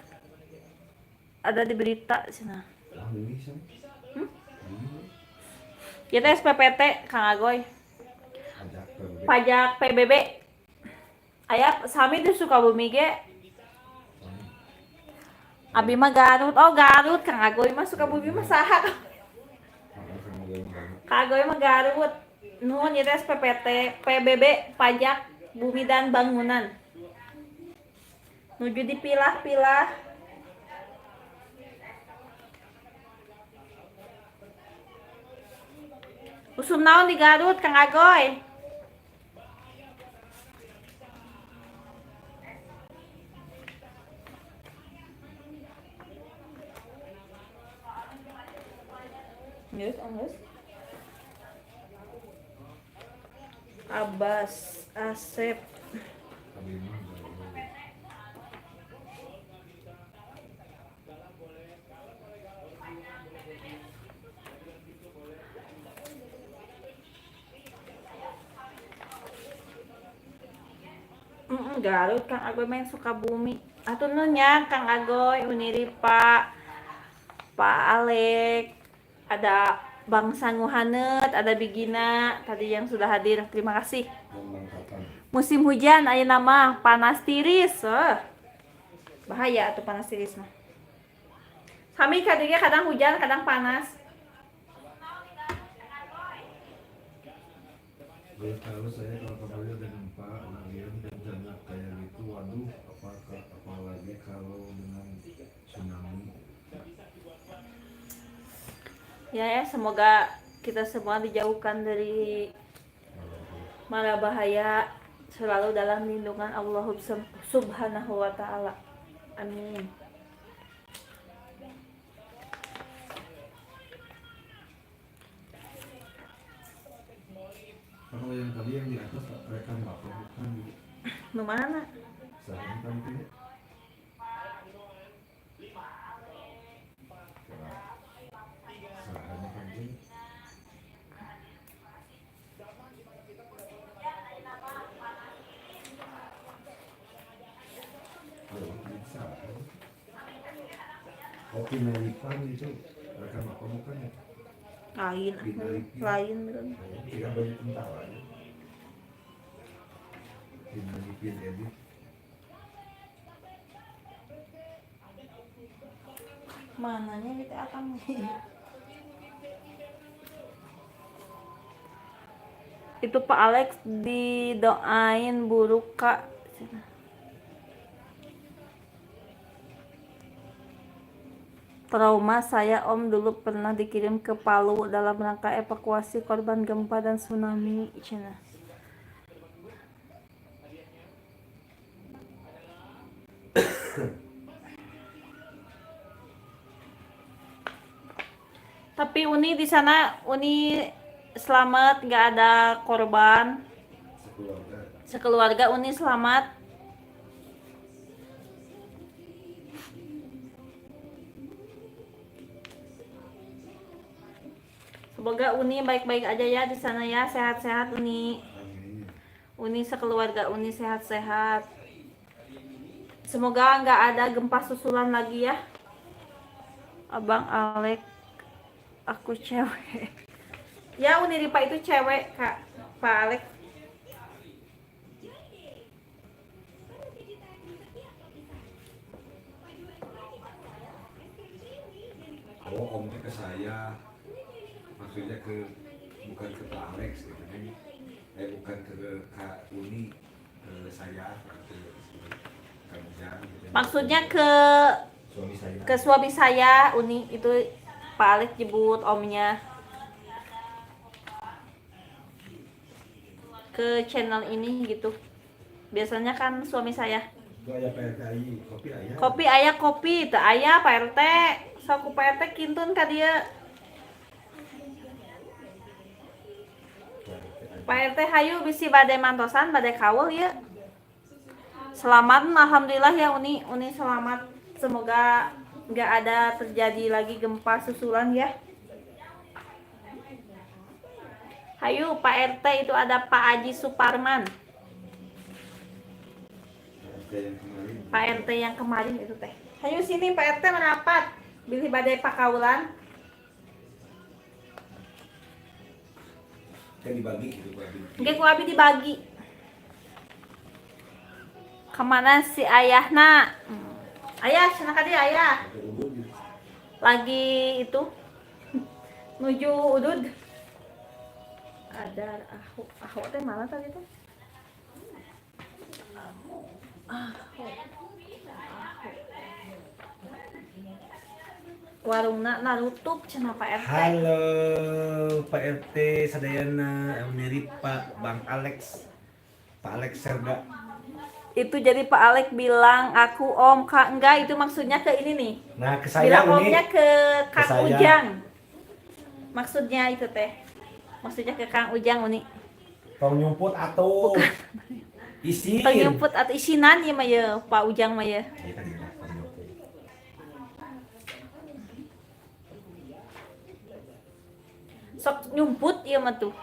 ada di berita sana. Ah, ini sih. Kita SPPT Kang Agoy. Ajak PBB. Pajak PBB. Aya sami di Sukabumi ge. Abi mah Garut. Oh, Garut Kang Agoy mah Sukabumi mah saha? Akang Agoy banget. Kang Agoy mah Garut. Nuhun ieu teh SPPT, PBB, pajak bumi dan bangunan. Nuju dipilah-pilah. Usum naon di Garut Kang Agoy? Yes, Angus. Abbas, Asep. Abi mah Agoy. Garut Kang Agoy main Sukabumi. Atuh nun nya Kang Agoy, Uniri Pak Alek, ada Bang Sanguhanet, ada Bigina tadi yang sudah hadir. Terima kasih. Dan Bangkatan. Musim hujan aya nama panas tiris. Bahaya tuh panas tiris mah. Kami kadang hujan, kadang panas. Boleh tahu saya kalau kemarin ada gempa, lagian bencana kayak gitu, waduh, apalagi kalau dengan tsunami. Ya, semoga kita semua dijauhkan dari mara bahaya, selalu dalam lindungan Allah Subhanahu wa taala. Amin. Kalau yang tadi yang di atas rekan bapak bukan di Nu mana? saham kan itu ya? Sahamnya kan itu. Oh, bisa. Kopi Melipan itu rekan bapak bukan ya? Lain betul. Tidak banyak tentara ya. Filipin edit. Mananya gitu akang. Itu Pak Alex didoain buruk Kak. Trauma saya Om dulu pernah dikirim ke Palu dalam rangka evakuasi korban gempa dan tsunami. Cina. Tapi Uni di sana Uni selamat, nggak ada korban. Sekeluarga Uni selamat. Semoga Uni baik-baik aja ya di sana ya, sehat-sehat Uni. Uni sekeluarga Uni sehat-sehat. Semoga nggak ada gempa susulan lagi ya. Abang Alek, aku cewek. Ya Uni Ripa itu cewek Kak, Pak Alek. Oh, om ke saya. maksudnya bukan ke Pak Alex gitu kan. Bukan ke Kak Uni, ke saya, ke Kak Ujang gitu. Maksudnya Suami saya. ke suami saya Uni itu Pak Alex jemput omnya ke channel ini gitu. Biasanya kan suami saya. Itu aya PRT kopi aya. Kopi ayah kopi, teu aya Pak RT. Saku Pak RT kintun ka dieu. Pak RT hayu bisi bade mantosan, bade kaul ya. Selamat, alhamdulillah ya Uni selamat. Semoga nggak ada terjadi lagi gempa susulan ya. Hayu Pak RT itu ada Pak Haji Suparman. Pak RT yang kemarin itu teh. Hayu sini Pak RT merapat. Bilih badai pakaulan. Kan dibagi gitu Pak Abi. Nggak ku abi dibagi. Kemana si ayahna? Ayah, sana ka dia ayah. Lagi itu nuju udud. Ada aho teh mana tadi tuh? Warungna narutup cenah Pak RT. Halo Pak RT sadayana mirip Pak Bang Alex. Pak Alex Serda. Itu jadi Pak Alex bilang aku om kak enggak itu maksudnya ke ini nih. Nah, ke saya Bilang Uni. omnya ke Kang saya. Ujang. Maksudnya itu teh. Maksudnya ke Kang Ujang Uni. Tong nyumput atuh. Isin. Tong nyumput atau isinan ya mah ya Pak Ujang mah ya. Iya kan, iya, tong nyumput. Sok nyumput ieu mah tuh.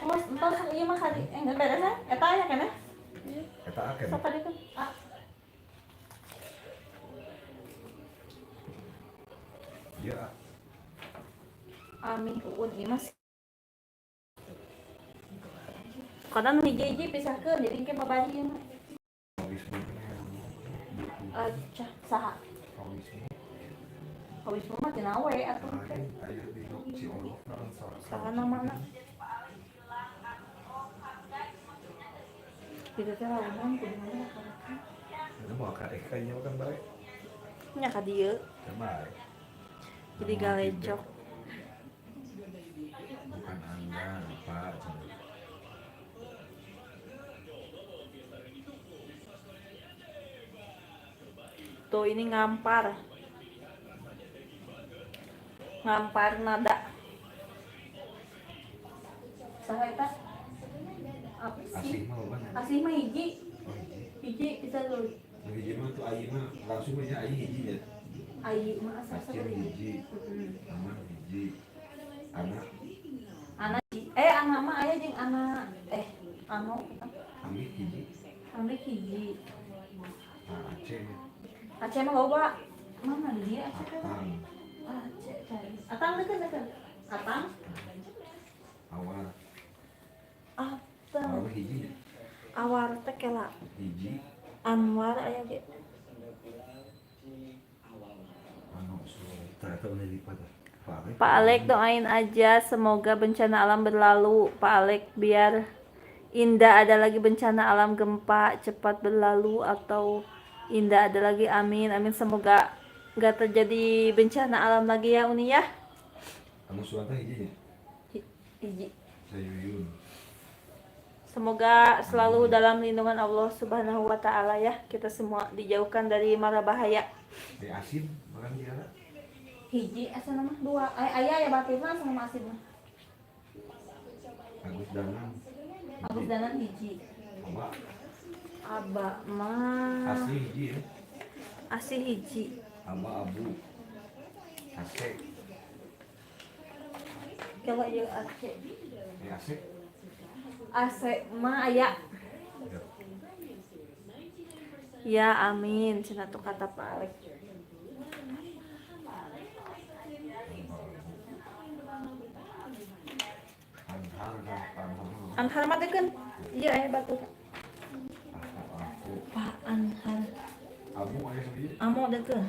Entos ieu mah kali enggak beres eta aya kana? Eta akan. Sok tadi tuh. Iya. Amin uun ieu mah. Kadang hiji-hiji pisahkeun jadi engke babari ieu mah. Acah saha? Habis mah tina we atuh teh. Saha namana? Itu teh lawan kudu mana ka? Itu mau ka kayaknya kan baik. Nya ka dieu. Baik. Jadi galecok. Bukan Anda, Pak. Tuh ini ngampar nada saha eta apa Asih sih mah mana? asih mah hiji Oh, hiji. hiji bisa tuh Hiji mah tuh ayi mah langsung aja ayi hiji ya. ayi mah asal Acil hiji. Aman hiji. Anak anak anak mah aya jeung anak anu Amik hiji. ambil hiji Nah, Aceh. Aceh mah loba mana di dia Aceh kan Atang. Aceh cari atang deket atang Awal. atang Awal hiji. awar teh kela Hiji. Anwar aya ge Anu ternyata udah lipat. Pak Alek doain aja semoga bencana alam berlalu Pak Alek biar Indah ada lagi bencana alam gempa cepat berlalu atau Indah ada lagi amin amin semoga nggak terjadi bencana alam lagi ya Uni ya. Anu suanta hiji ya. Hiji. Sayuyun. Semoga selalu dalam lindungan Allah Subhanahu wa taala ya. Kita semua dijauhkan dari mara bahaya. Teh asin makan dia. Hiji asa nama dua. Aya ya batirna sama asin mah. Agus Danan. Agus danan hiji. Aba mah Asli hiji ya. asih hiji. Aba abu. Asek. Kalau ieu Aceh. Asek. Asek mah aya. Ya amin cenah tuh kata Pak Alek. Anhar mah deukeun. Ieu aya batu. Pak Anhar. Abu aya sendiri. Amo deukeun.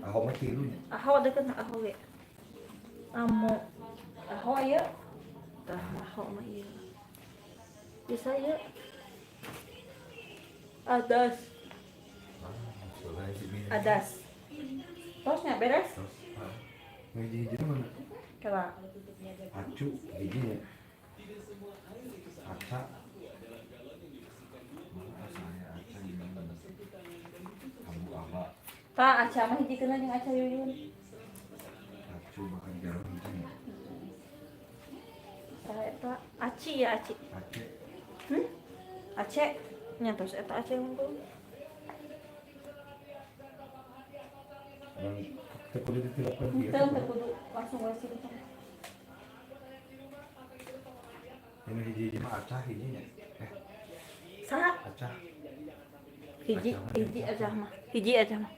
Ahok mah tilunya. Aho deket aho ge. Amo aho aya. Tah aho mah ieu. Bisa ya. Adas. Adas. Tosnya beres? Hiji-hiji mana? Coba. Acu, hijinya. Aca. Saya aca gimana? Kamu apa? Pak, aca mah hiji keuna jeung aca yuyun. Acu makan garam hijinya. Tah eta aci ya aci. Aceh. Aceh nyantos eta Aceh unggul. Teu kudu ditilapkeun kieu. Teu teu kudu langsung we situ. Ini hiji-hiji mah acah hijinya. Saha? Acah. Hiji aja mah. Hiji aja mah.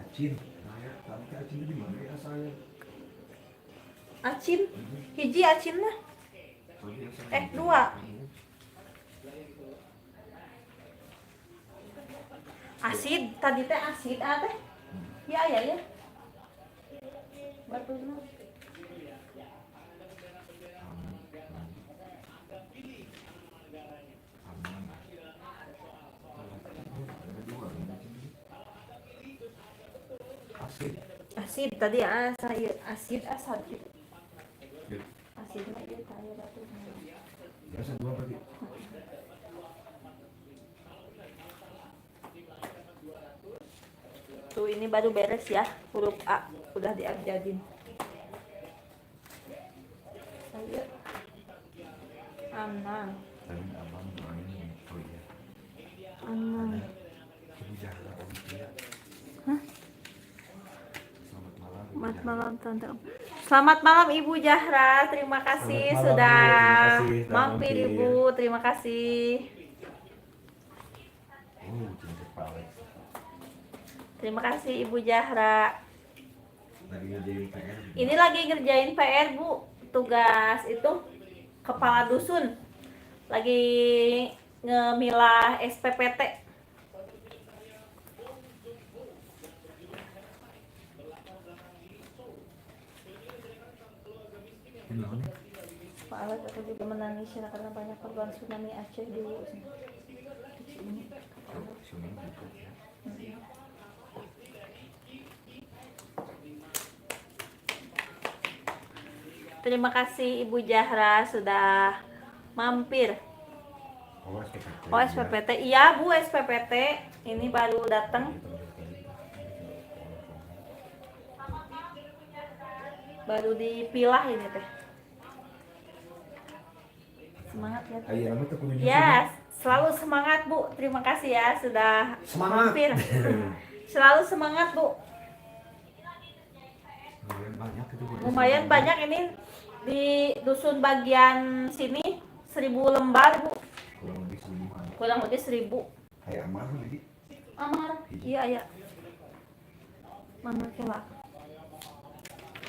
Acin. Nah, ya, tapi acin itu di mana ya asalnya? Acin. Hiji acin mah. Dua. Asid, tadi teh asid teh. Ya ya. Batuna. Asid tadi saya asid asad. Asid mah ieu taya batuna. Biasa dua berarti. Tuh ini baru beres ya, huruf A udah diabjadin. Saya Anang. Tadi abang doain oh iya. Anang. Ibu Jahra Aditya. Hah? Selamat malam. Ibu Selamat Jahra. malam Tante. Selamat malam Ibu Jahra, terima kasih Selamat malam, sudah Bu. Terima kasih sudah mampir mampir. Ibu, terima kasih. Cinta kepala. Terima kasih Ibu Jahra. Lagi ngerjain PR. Ini lagi ngerjain PR Bu, tugas itu kepala dusun. Lagi ngemilah SPPT. Kenapa nih? Pak Alex aku juga menangis ya karena banyak korban tsunami Aceh dulu. Sini buka ya. Terima kasih Ibu Jahra sudah mampir. Oh, SPPT. Oh SPPT, iya Bu SPPT, ini baru datang, baru dipilah ini teh. Semangat ya. Ayo, nama tuh kudu nyusun. Ya, selalu semangat Bu. Terima kasih ya sudah Semangat. mampir. Selalu semangat Bu. Lumayan banyak itu. Bu. Lumayan banyak ini di dusun bagian sini 1000 lembar Bu. Kurang lebih 1000-an. Kurang lebih 1000. Kayak Amar lagi. Amar. Iya ya. Mana kelak.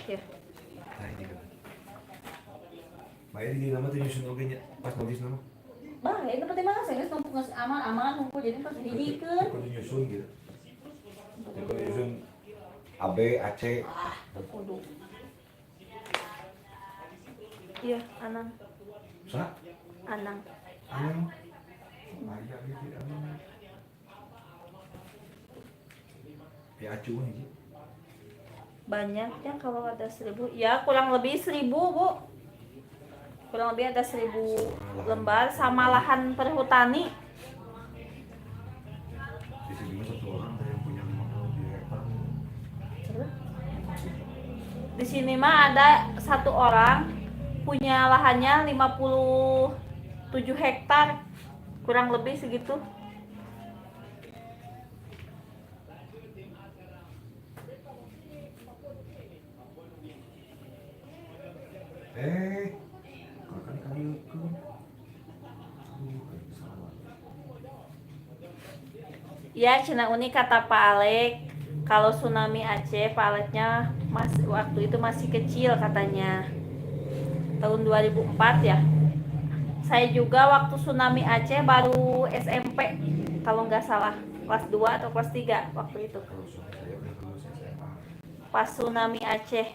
Ya. Nah, ini kan. Bayar di nama tuh nyusun oge nya pas nulis nama. Bah, itu penting banget saya numpuk nges aman numpuk jadi pas dihidikeun. Kudu nyusun gitu. Kudu nyusun AB, AC. Kudu. Iya, Anang. Sa? Anang. Anang. Ayah gitu Anang. Ya acuan gitu. Banyaknya kalau ada 1000. Ya, kurang lebih 1000, Bu. Kurang lebih ada 1000 lembar sama lahan perhutani. Di sini mah satu orang ada yang punya 50 hektar. Di sini mah ada satu orang punya lahannya 57 hektar. Kurang lebih segitu. Kakak kali ke. Salah. Ya, cina unik kata Pak Alek. Kalau tsunami Aceh, Pak Aleknya waktu itu masih kecil katanya. Tahun 2004 ya. Saya juga waktu tsunami Aceh baru SMP kalau nggak salah. kelas 2 atau kelas 3 waktu itu. Kalau suami saya udah lulus SMA. Pas tsunami Aceh.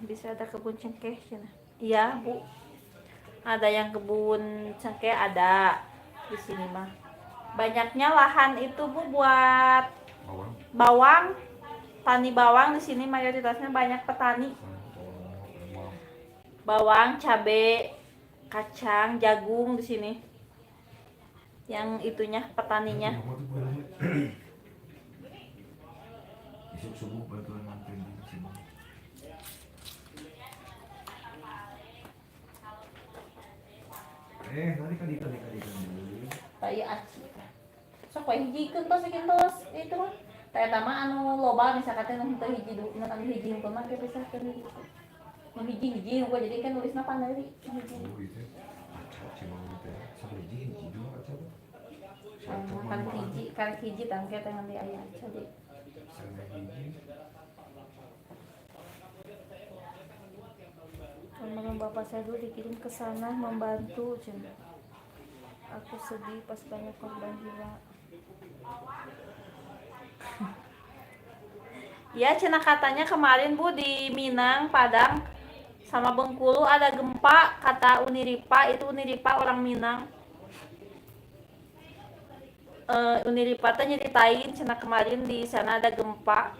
Bisa ada kebun cengkeh cina. Iya, Bu. Ada yang kebun cengkeh ada di sini mah. Banyaknya lahan itu, Bu, buat Bawang. bawang. Tani bawang di sini mayoritasnya banyak petani. Emang. Bawang, cabe, kacang, jagung di sini. Yang itunya petaninya. Besok subuh batuan mampir di sini. Tadi dulu. Kayak aci. Sok wae hijikeun tos saking tos itu mah. Teh mah anu loba misalkan teh nu teu hiji nu anu hiji hungkul mah teh pisahkeun hiji. Nu hiji gua jadi kan nulisna paneuri. Oh gitu. Acak cuma gitu ya. Sampai hiji dua acak. Kan hiji tangke teh nanti aya jadi. Sampai hiji. Kemarin bapak saya dulu dikirim ke sana membantu cina. Aku sedih pas banyak korban jiwa. Ya cina katanya kemarin Bu di Minang, Padang sama Bengkulu ada gempa kata Uniripa, itu Uniripa orang Minang. Uniripa teh nyeritain cina kemarin di sana ada gempa.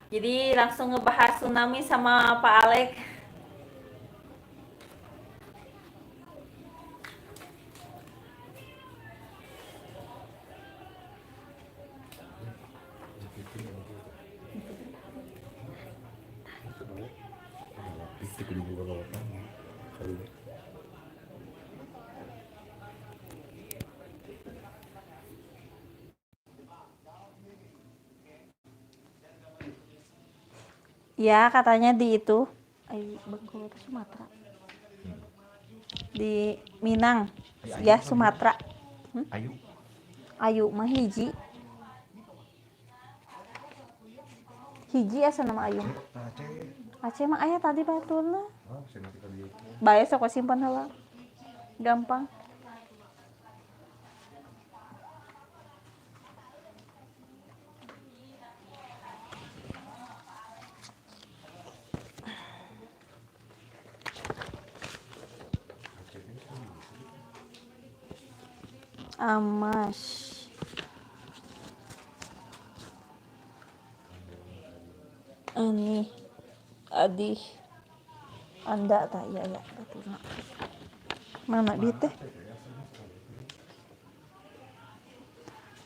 Jadi langsung ngebahas tsunami sama Pak Alek. Ya katanya di itu, Bengkulu itu Sumatera, di Minang, ya Sumatera. Ayu. Ayu mah hiji asa nama Ayu. Aceh mah aya tadi baturna. Oh, saya nanti kali itu. Bae sok simpan heula. Gampang. Amas. Ani Adi Anda tak ya baturna. Mana di teh?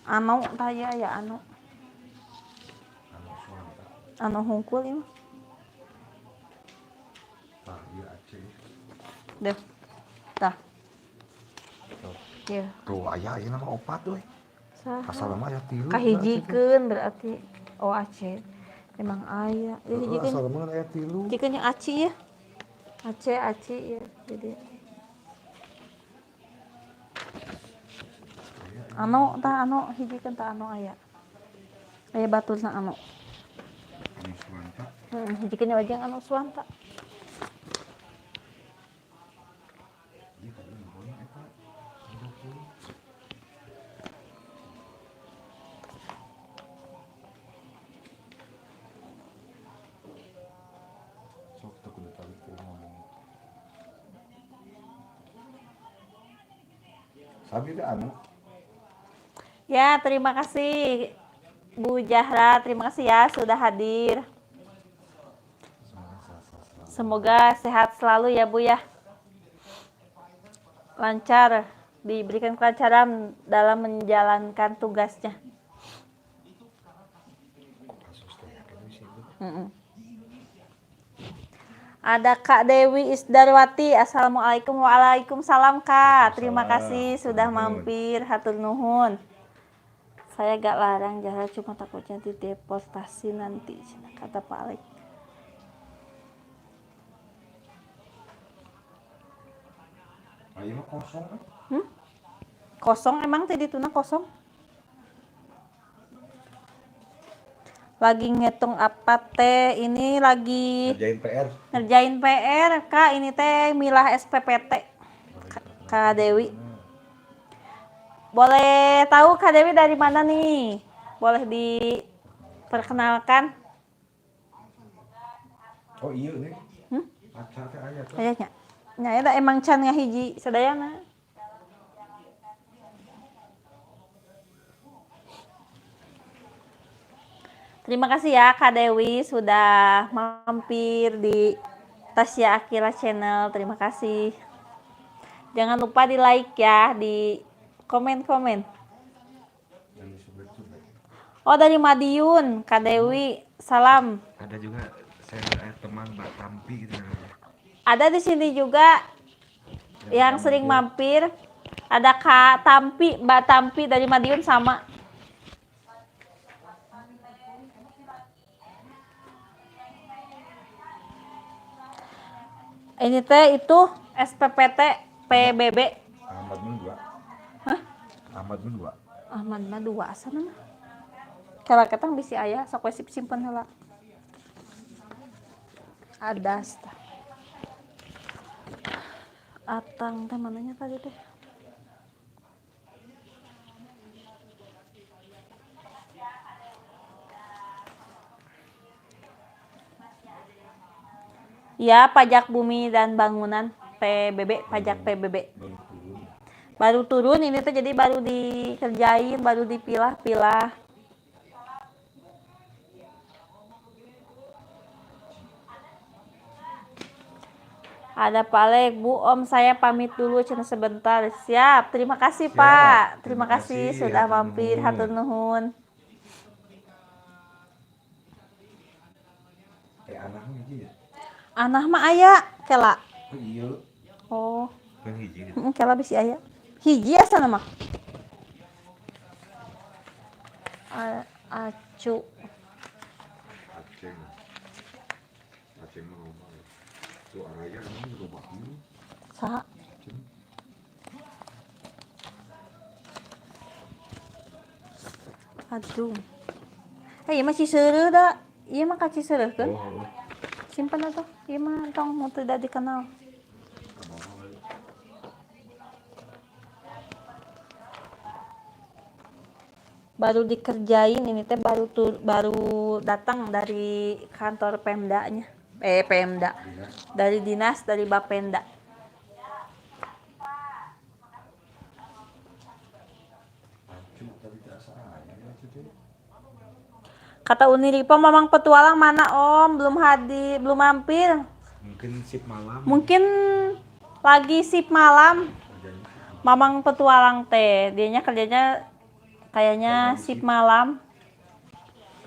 Anu taya ya anu. Anu hungkul ieu. Tah, ieu Aceh. Deh. Tah. Tuh. Iya. Tuh, aya nama opat we. Saha? Asal mah aya 3. Kahijikeun berarti oh Aceh. Emang aya. Ya hijikeun. Asal mah aya 3. Jikeun yang aci ya. Aci ya. Jadi anu tah anu hijikeun tah anu aya. Aya baturna anu. Anu Suwanta. Hijikeun aja anu Suwanta. Ieu kan ngomongin eta. Sok kita kudu tahu ngomong. Sabi teh anu. Ya, terima kasih Bu Jahra, terima kasih ya sudah hadir. Semoga sehat selalu ya Bu ya. Lancar, diberikan kelancaran dalam menjalankan tugasnya. Ada Kak Dewi Isdarwati. Assalamualaikum. Waalaikumsalam Kak. Terima kasih sudah mampir. Hatur nuhun. Saya gak larang Jahra, cuma takutnya dideportasi nanti, kata Pak Alek. Ayo mah kosong kan? Kosong emang tadi tuna kosong? Lagi ngitung apa teh? Ini lagi Kerjain PR. ngerjain PR, Kak. Ini teh milah SPPT. Kak Dewi. Boleh tahu Kak Dewi dari mana nih? Boleh diperkenalkan? Oh iya nih. Hmm? Acara teh aya tuh. Kayaknya. Nya eta emang can ngahiji sadayana. Terima kasih ya Kak Dewi sudah mampir di Tasya Akila Channel. Terima kasih. Jangan lupa di like ya, di komen-komen. Yang disubek-subek. Oh dari Madiun, Kak Dewi. Salam. Ada juga saya teman Mbak Tampi gitu. Ada di sini juga yang sering mampir. Ada Kak Tampi, Mbak Tampi dari Madiun sama. Ini teh itu SPPT PBB. Ahmad Mun 2. Hah? Ahmad Mun 2. Ahmad mah 2 asana mah. Kalau ketang bisi aya sok we simpen heula. Adas tah. Atang teh mananya tadi teh? Ya, pajak bumi dan bangunan PBB, pajak PBB. Baru turun ini tuh jadi baru dikerjain, baru dipilah-pilah. Ada Pak Lek, Bu, Om saya pamit dulu cina sebentar. Siap, terima kasih Siap. Pak. Terima Terima kasih kasih, sudah hatur mampir, nuhun. hatur nuhun. Anaknya hiji ya. Anah mah aya, kela. Oh iya. Oh, Kan hiji gitu. kela bisi aya. Hiji asana mah. Acu. Aceng. Aceng mah ngomong. Tuh araya emang rumah ini. Saha? Aduh. Ieu mah Ciseureuh da. Ieu mah ka Ciseureuh kan? Oh. Simpen atuh. Ieu mah tong mau tidak dikenal. Baru dikerjain ini teh baru datang dari kantor Pemdanya. Pemda. Dari dinas dari Bapenda. Acu tapi tak salah ya acu teh. Kata Uniripa Mamang Petualang mana Om? Belum hadir, belum mampir. Mungkin sip malam. Mungkin lagi sip malam. Mamang Petualang teh, dianya kerjanya kayaknya sip malam.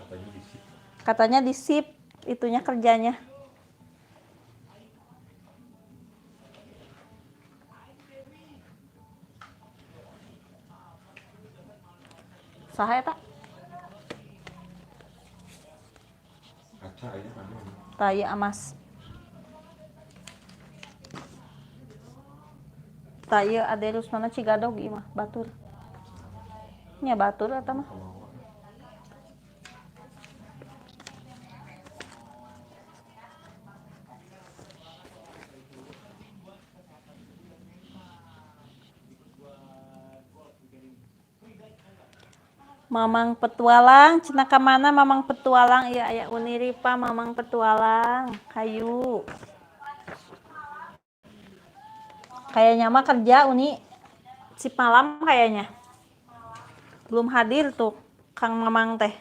Katanya di sip. Katanya di sip itunya kerjanya. Saha eta? Kaca ya ada. Raya Amas. Raya Aderus mana Cigadog ieu mah batur. Nya batur eta mah. Mamang Petualang, cenah ka mana Mamang Petualang? Iya aya Uniripa Mamang Petualang, kayu. Kayaknya mah kerja Uni sip malam kayaknya. Belum hadir tuh Kang Mamang teh.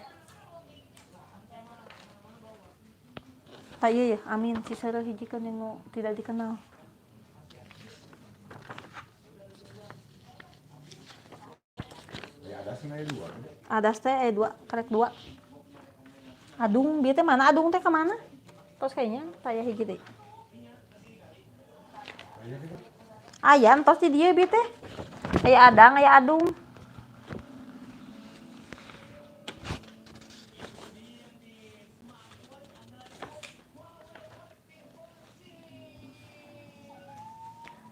Ieu ya, amin Ciseureuh hiji kan yang tidak dikenal. Ya ada sih aya 2. Adas teh 2, karek 2. Adung, dia teh mana? Adung teh ke mana? Terus kayaknya saya hiji deh. Aya entos di dieu bi teh. Aya Adang, aya Adung.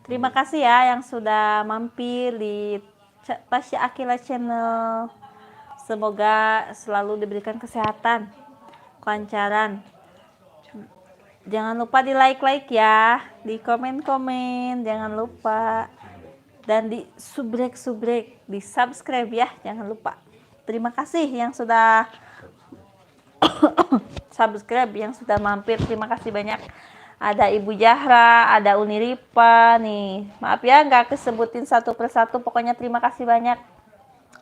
Terima kasih ya yang sudah mampir di Tasya Akila Channel. Semoga selalu diberikan kesehatan. pancaran. Jangan lupa di like ya, di komen jangan lupa, dan di subrek, di subscribe ya, jangan lupa. Terima kasih yang sudah subscribe, yang sudah mampir, terima kasih banyak. Ada Ibu Jahra, ada Uni Ripa nih, maaf ya nggak kesebutin satu persatu, pokoknya terima kasih banyak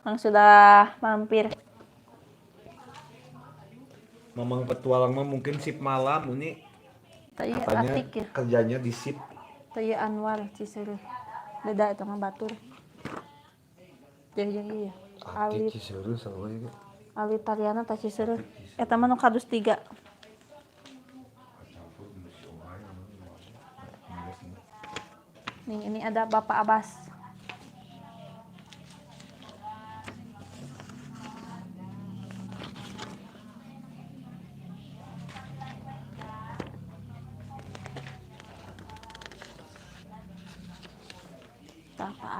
yang sudah mampir. Mamang petualang mah mungkin sip malam ini. Tadi Katanya Atik ya, kerjanya di sip. tadi Anwar Ciseruh, beda itu mah batur. Jadi iya, Atik Ciseruh sama juga. Ali Tariana tak Ciseruh. Eta mah nu kadus 3. Nih, ini ada Bapak Abbas.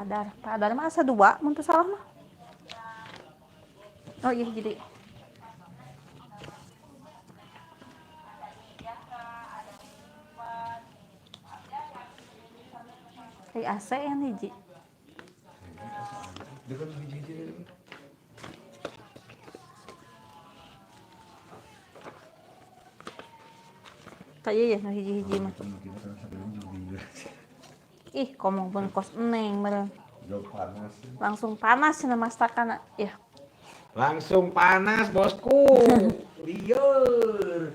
Pak Adar mah asa 2 mun teu salah mah. Oh iya jadi. Kayak AC yang hiji. Kayak ya nu hiji-hiji mah. Ih, komong pun kos eneng meureun. Langsung panas cenah masakan ya. Langsung panas bosku. Liur.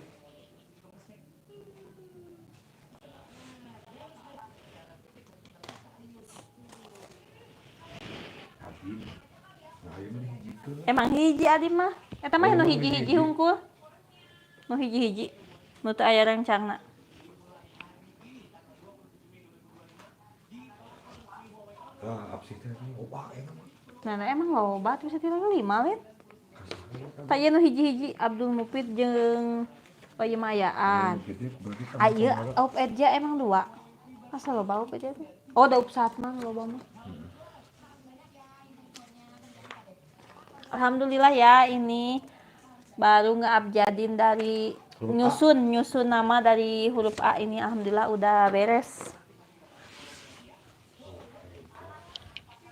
Emang hiji adi mah. Eta mah nu hiji-hiji hungkul. Nu hiji-hiji. Nu teu aya rencangna. Nah, emang loba tuh bisa tirang 5 lin. Tanya nu hiji-hiji Abdul Mufid jeung Payemayaan. Ayo, Aup Edja emang 2. Masa loba Aup Edja teh? Oh, Daup Satman loba mah. Alhamdulillah ya, ini baru ngeabjadin dari nyusun nama dari huruf A ini, alhamdulillah udah beres.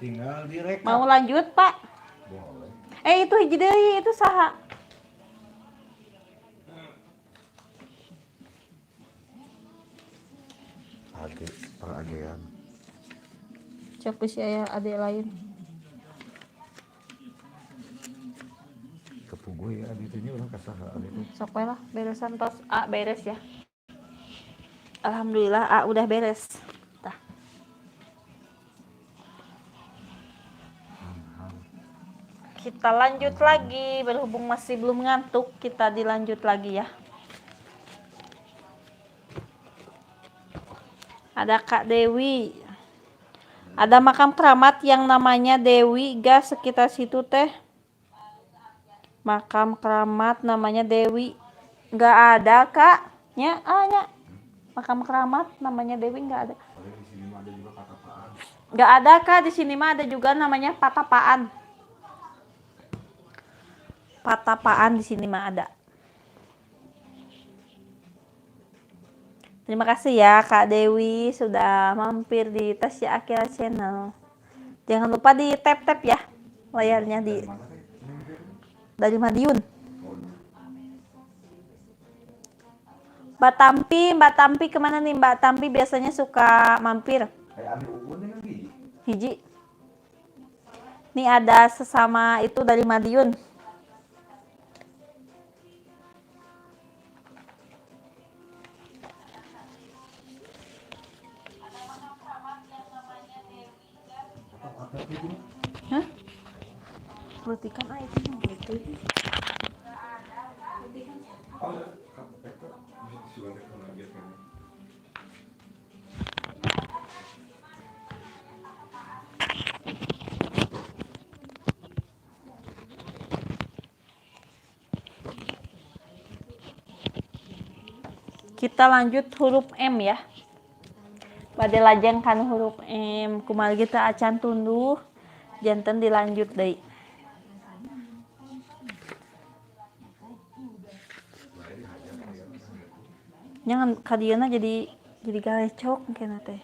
Tinggal direkam. Mau lanjut, Pak? Boleh. Itu hiji deui, itu saha? Ade, peragean. Cok si aya ade lain. Kepuguh ya, ade teh nya urang kasaha ade teh. Sok we lah, beresan tos A beres ya. Alhamdulillah A udah beres. Tah. Kita lanjut lagi, berhubung masih belum ngantuk, kita dilanjut lagi ya. Ada Kak Dewi. Ada makam keramat yang namanya Dewi, gas sekitar situ teh. Makam keramat namanya Dewi. Nggak ada, Kak. Nya, nya. Makam keramat namanya Dewi nggak ada. Nggak ada, Kak. Di sini mah ada juga namanya Patapaan. Patapaan di sini mah ada. Terima kasih ya Kak Dewi sudah mampir di Tasya Akila Channel. Jangan lupa di tap-tap ya layarnya dari Madiun. Mbak Tampi kemana nih Mbak Tampi biasanya suka mampir? Hiji. Nih ada sesama itu dari Madiun. Hah? Perhatikan itu gitu. Kita lanjut huruf M ya. Pada lajeng kan huruf M, kumaha kita acan tunduh, janten dilanjut deui. Jangan kadiana jadi galecok kena teh.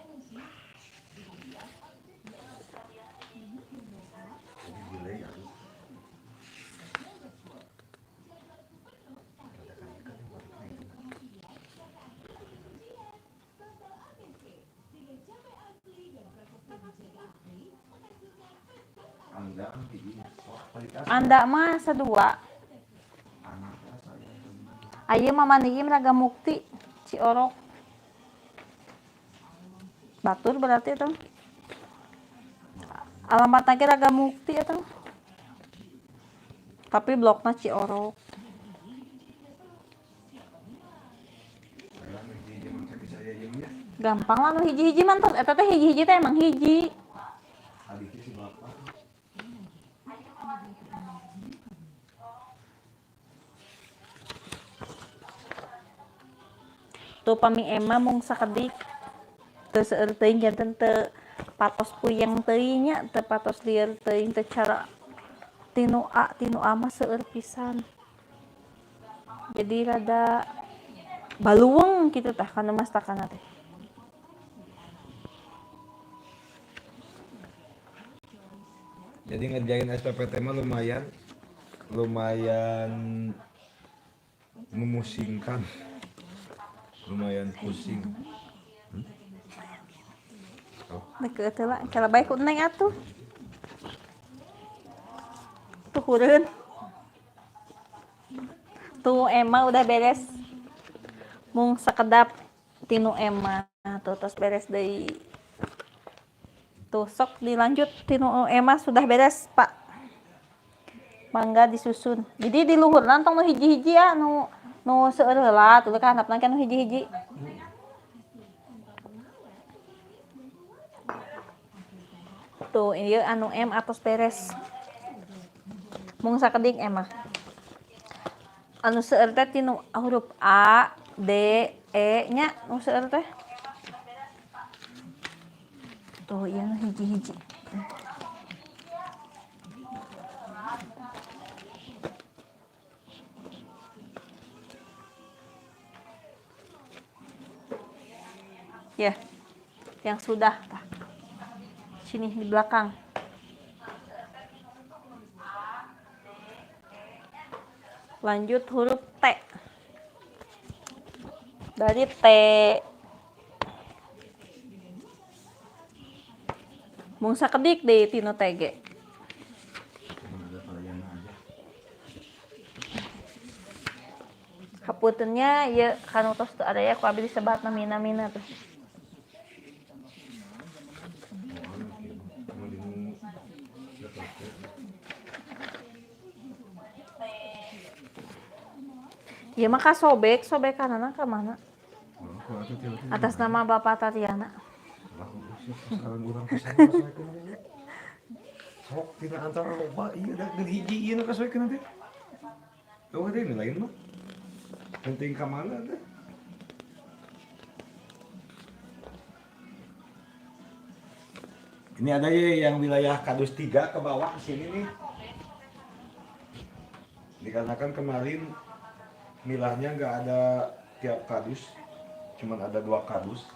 Jadi delay ya. Anda Anda mah sadua. Ayeuna mah mandiim Raga Mukti Ciorok. Batur berarti itu. Alamatna ge Raga Mukti eta. Tapi blokna Ciorok. Gampang lah nu hiji-hiji mah tos eta teh hiji-hiji teh emang hiji. adiknya si bapak. Tuh pami Emma mung sakedik teu seueur teuing janten teu patos puyeng teuing nya, teu patos lieur teuing, teu cara tinu A mah seueur pisan. Jadi rada baluweng kitu tah kana mastakana teh. Jadi ngerjain SPPT mah lumayan memusingkan, lumayan pusing. Deket lah, kalau baik ku neng atuh. Tuh hureun. Tuh Emma udah beres. Mung sakedap tinu Emma. Tuh tos beres deui. Tuh sok dilanjut tinu Emma sudah beres, Pak. Mangga disusun. Jadi di luhurna tong nu hiji-hiji ya, nu seueur heula tuh kan handapna kan nu hiji-hiji. Tuh ieu anu M atos beres. Mung sakedik Emma. Anu seueur teh tinu huruf A, D, E nya nu seueur teh. Tuh ieu nu hiji-hiji. Ya, yang sudah. Sini di belakang. Lanjut huruf T. Dari T. Mung sakedik deui tinu TG. Hapuntennya ieu kanu tos teu ada ya ku abdi disebatna mina-mina tuh. Ieu mah sobekanana ka mana? Atas nama Bapak Tatiana. Sok tina antara loba ieu da hiji ieu nu kasoekeun teh. Tuh teh lain mah. Penting ka mana teh? Ini ada ya yang wilayah Kadus 3 ke bawah ke sini nih. Dikarenakan kemarin milahnya nggak ada tiap kadus, cuman ada 2 kadus.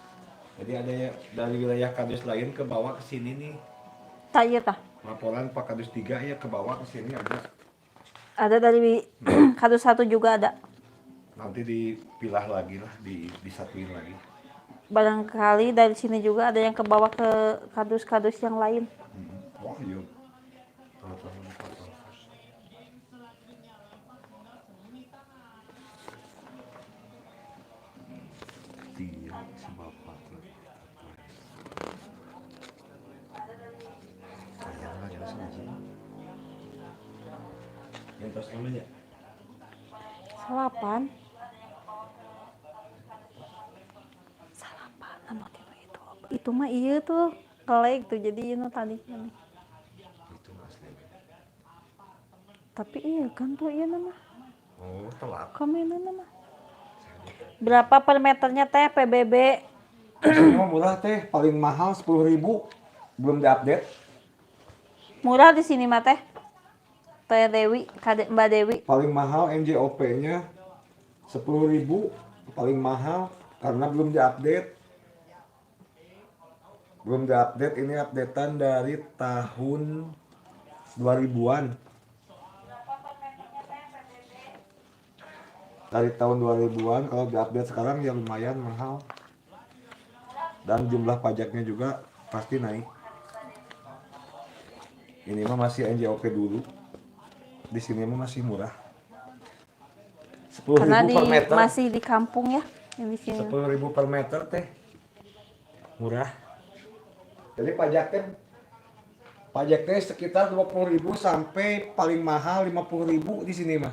Jadi ada ya dari wilayah kadus lain ke bawah ke sini nih. Tak ieu tah. Laporan Pak Kadus 3 ya ke bawah ke sini ada. Ada dari kadus 1 juga ada. Nanti dipilah lagi lah, disatuin lagi. Barangkali dari sini juga ada yang ke bawah ke kadus-kadus yang lain. Wah, iya. Iya, si bapak. Kayaknya lah jelas aja. Yang tos emangnya? Salapan anu itu mah iya tuh kelek tuh jadi ini tadi kan. Itu asli. Tapi iya kan tuh iya nama Oh, telat. komenan nama berapa per meternya teh PBB? Biasanya murah teh, paling mahal 10.000, belum diupdate. Murah di sini mah teh. Teh Dewi, Mbak Dewi. Paling mahal NJOP-nya 10.000, paling mahal karena belum diupdate. Belum diupdate, ini updatean dari tahun 2000-an. Dari tahun 2000-an, kalau diupdate sekarang ya lumayan mahal. Dan jumlah pajaknya juga pasti naik. Ini mah masih NJOP dulu. Di sini mah masih murah. 10.000 Karena per meter. masih di kampung ya, yang di sini. 10.000 per meter teh. Murah. Jadi pajaknya sekitar 20.000 sampai paling mahal 50.000 di sini mah.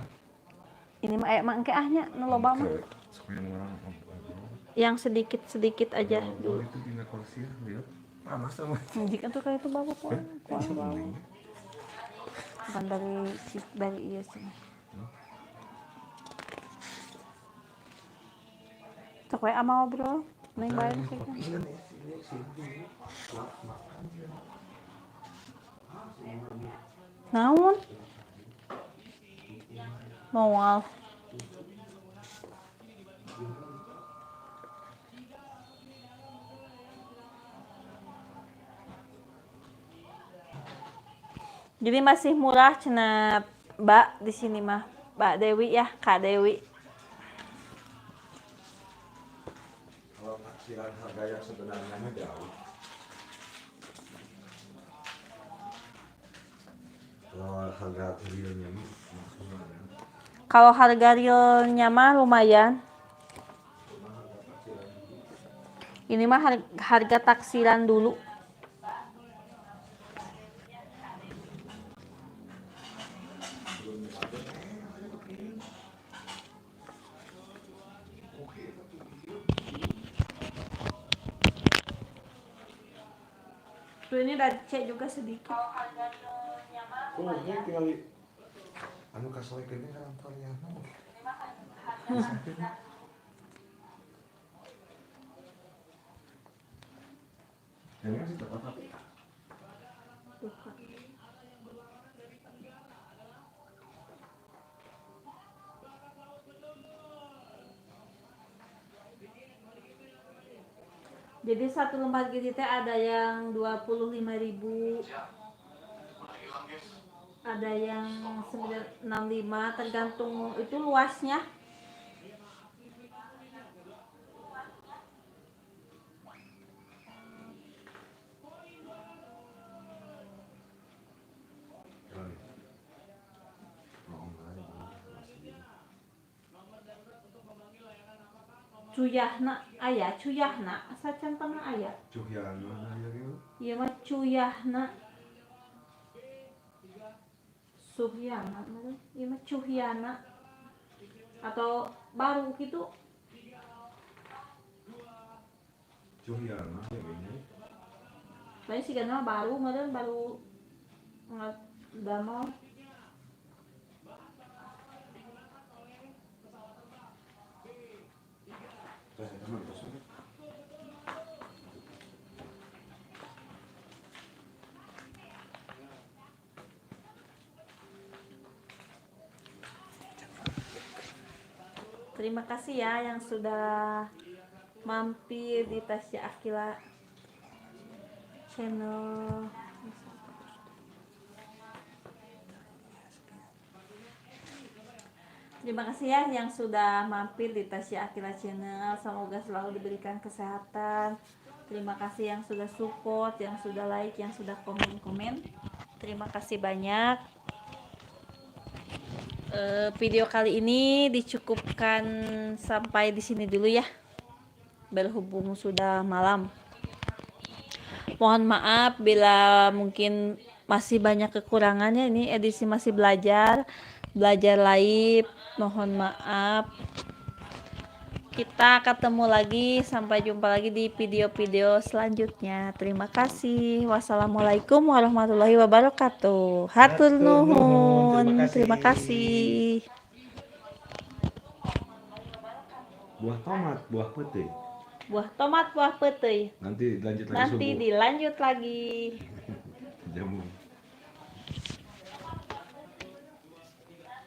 Ini mah emang ke ahnya nu loba mah. Yang sedikit-sedikit aja dulu. Itu tinggal kursi lihat. Panas sama. Jika tuh kayak itu bawa pulang. Bukan dari iya sih. Cok we ama bro. Neng bayar kayak gitu. Naon? Moal. Jadi masih murah cenah Mbak di sini mah. Mbak Dewi ya, Kak Dewi. Kalau naksiran harga yang sebenarnya mah jauh. Kalau harga realnya mah maksudnya. Kalau harga realnya mah lumayan. Ini mah harga taksiran dulu. Tuh ini dari C juga sedikit. Oh, ini tinggal anu kasoekeun kan antariana. Ini masih tepat tapi. Jadi satu lembar gini teh ada yang 25.000, ada yang 965, tergantung itu luasnya. Cuyahna aya, cuyahna sacan tengah aya. Cuhyana aya ieu. Ieu mah cuyahna. Suhyana, ieu mah cuhyana. Atau baru gitu. Cuhyana ya ini. Lain sih kan baru, meureun baru damel. Terima kasih ya yang sudah mampir di Tasya Akila channel. Terima kasih ya yang sudah mampir di Tasya Akila channel. Semoga selalu diberikan kesehatan. Terima kasih yang sudah support, yang sudah like, yang sudah komen-komen. Terima kasih banyak. Video kali ini dicukupkan sampai di sini dulu ya. Berhubung sudah malam. Mohon maaf bila mungkin masih banyak kekurangannya, ini edisi masih belajar live. Mohon maaf. Kita ketemu lagi, sampai jumpa lagi di video-video selanjutnya. Terima kasih. Wassalamualaikum warahmatullahi wabarakatuh. Hatur nuhun. Terima kasih. Buah tomat, buah putih. Buah tomat, buah putih. Nanti lanjut lagi Nanti subuh. dilanjut lagi. Jamu.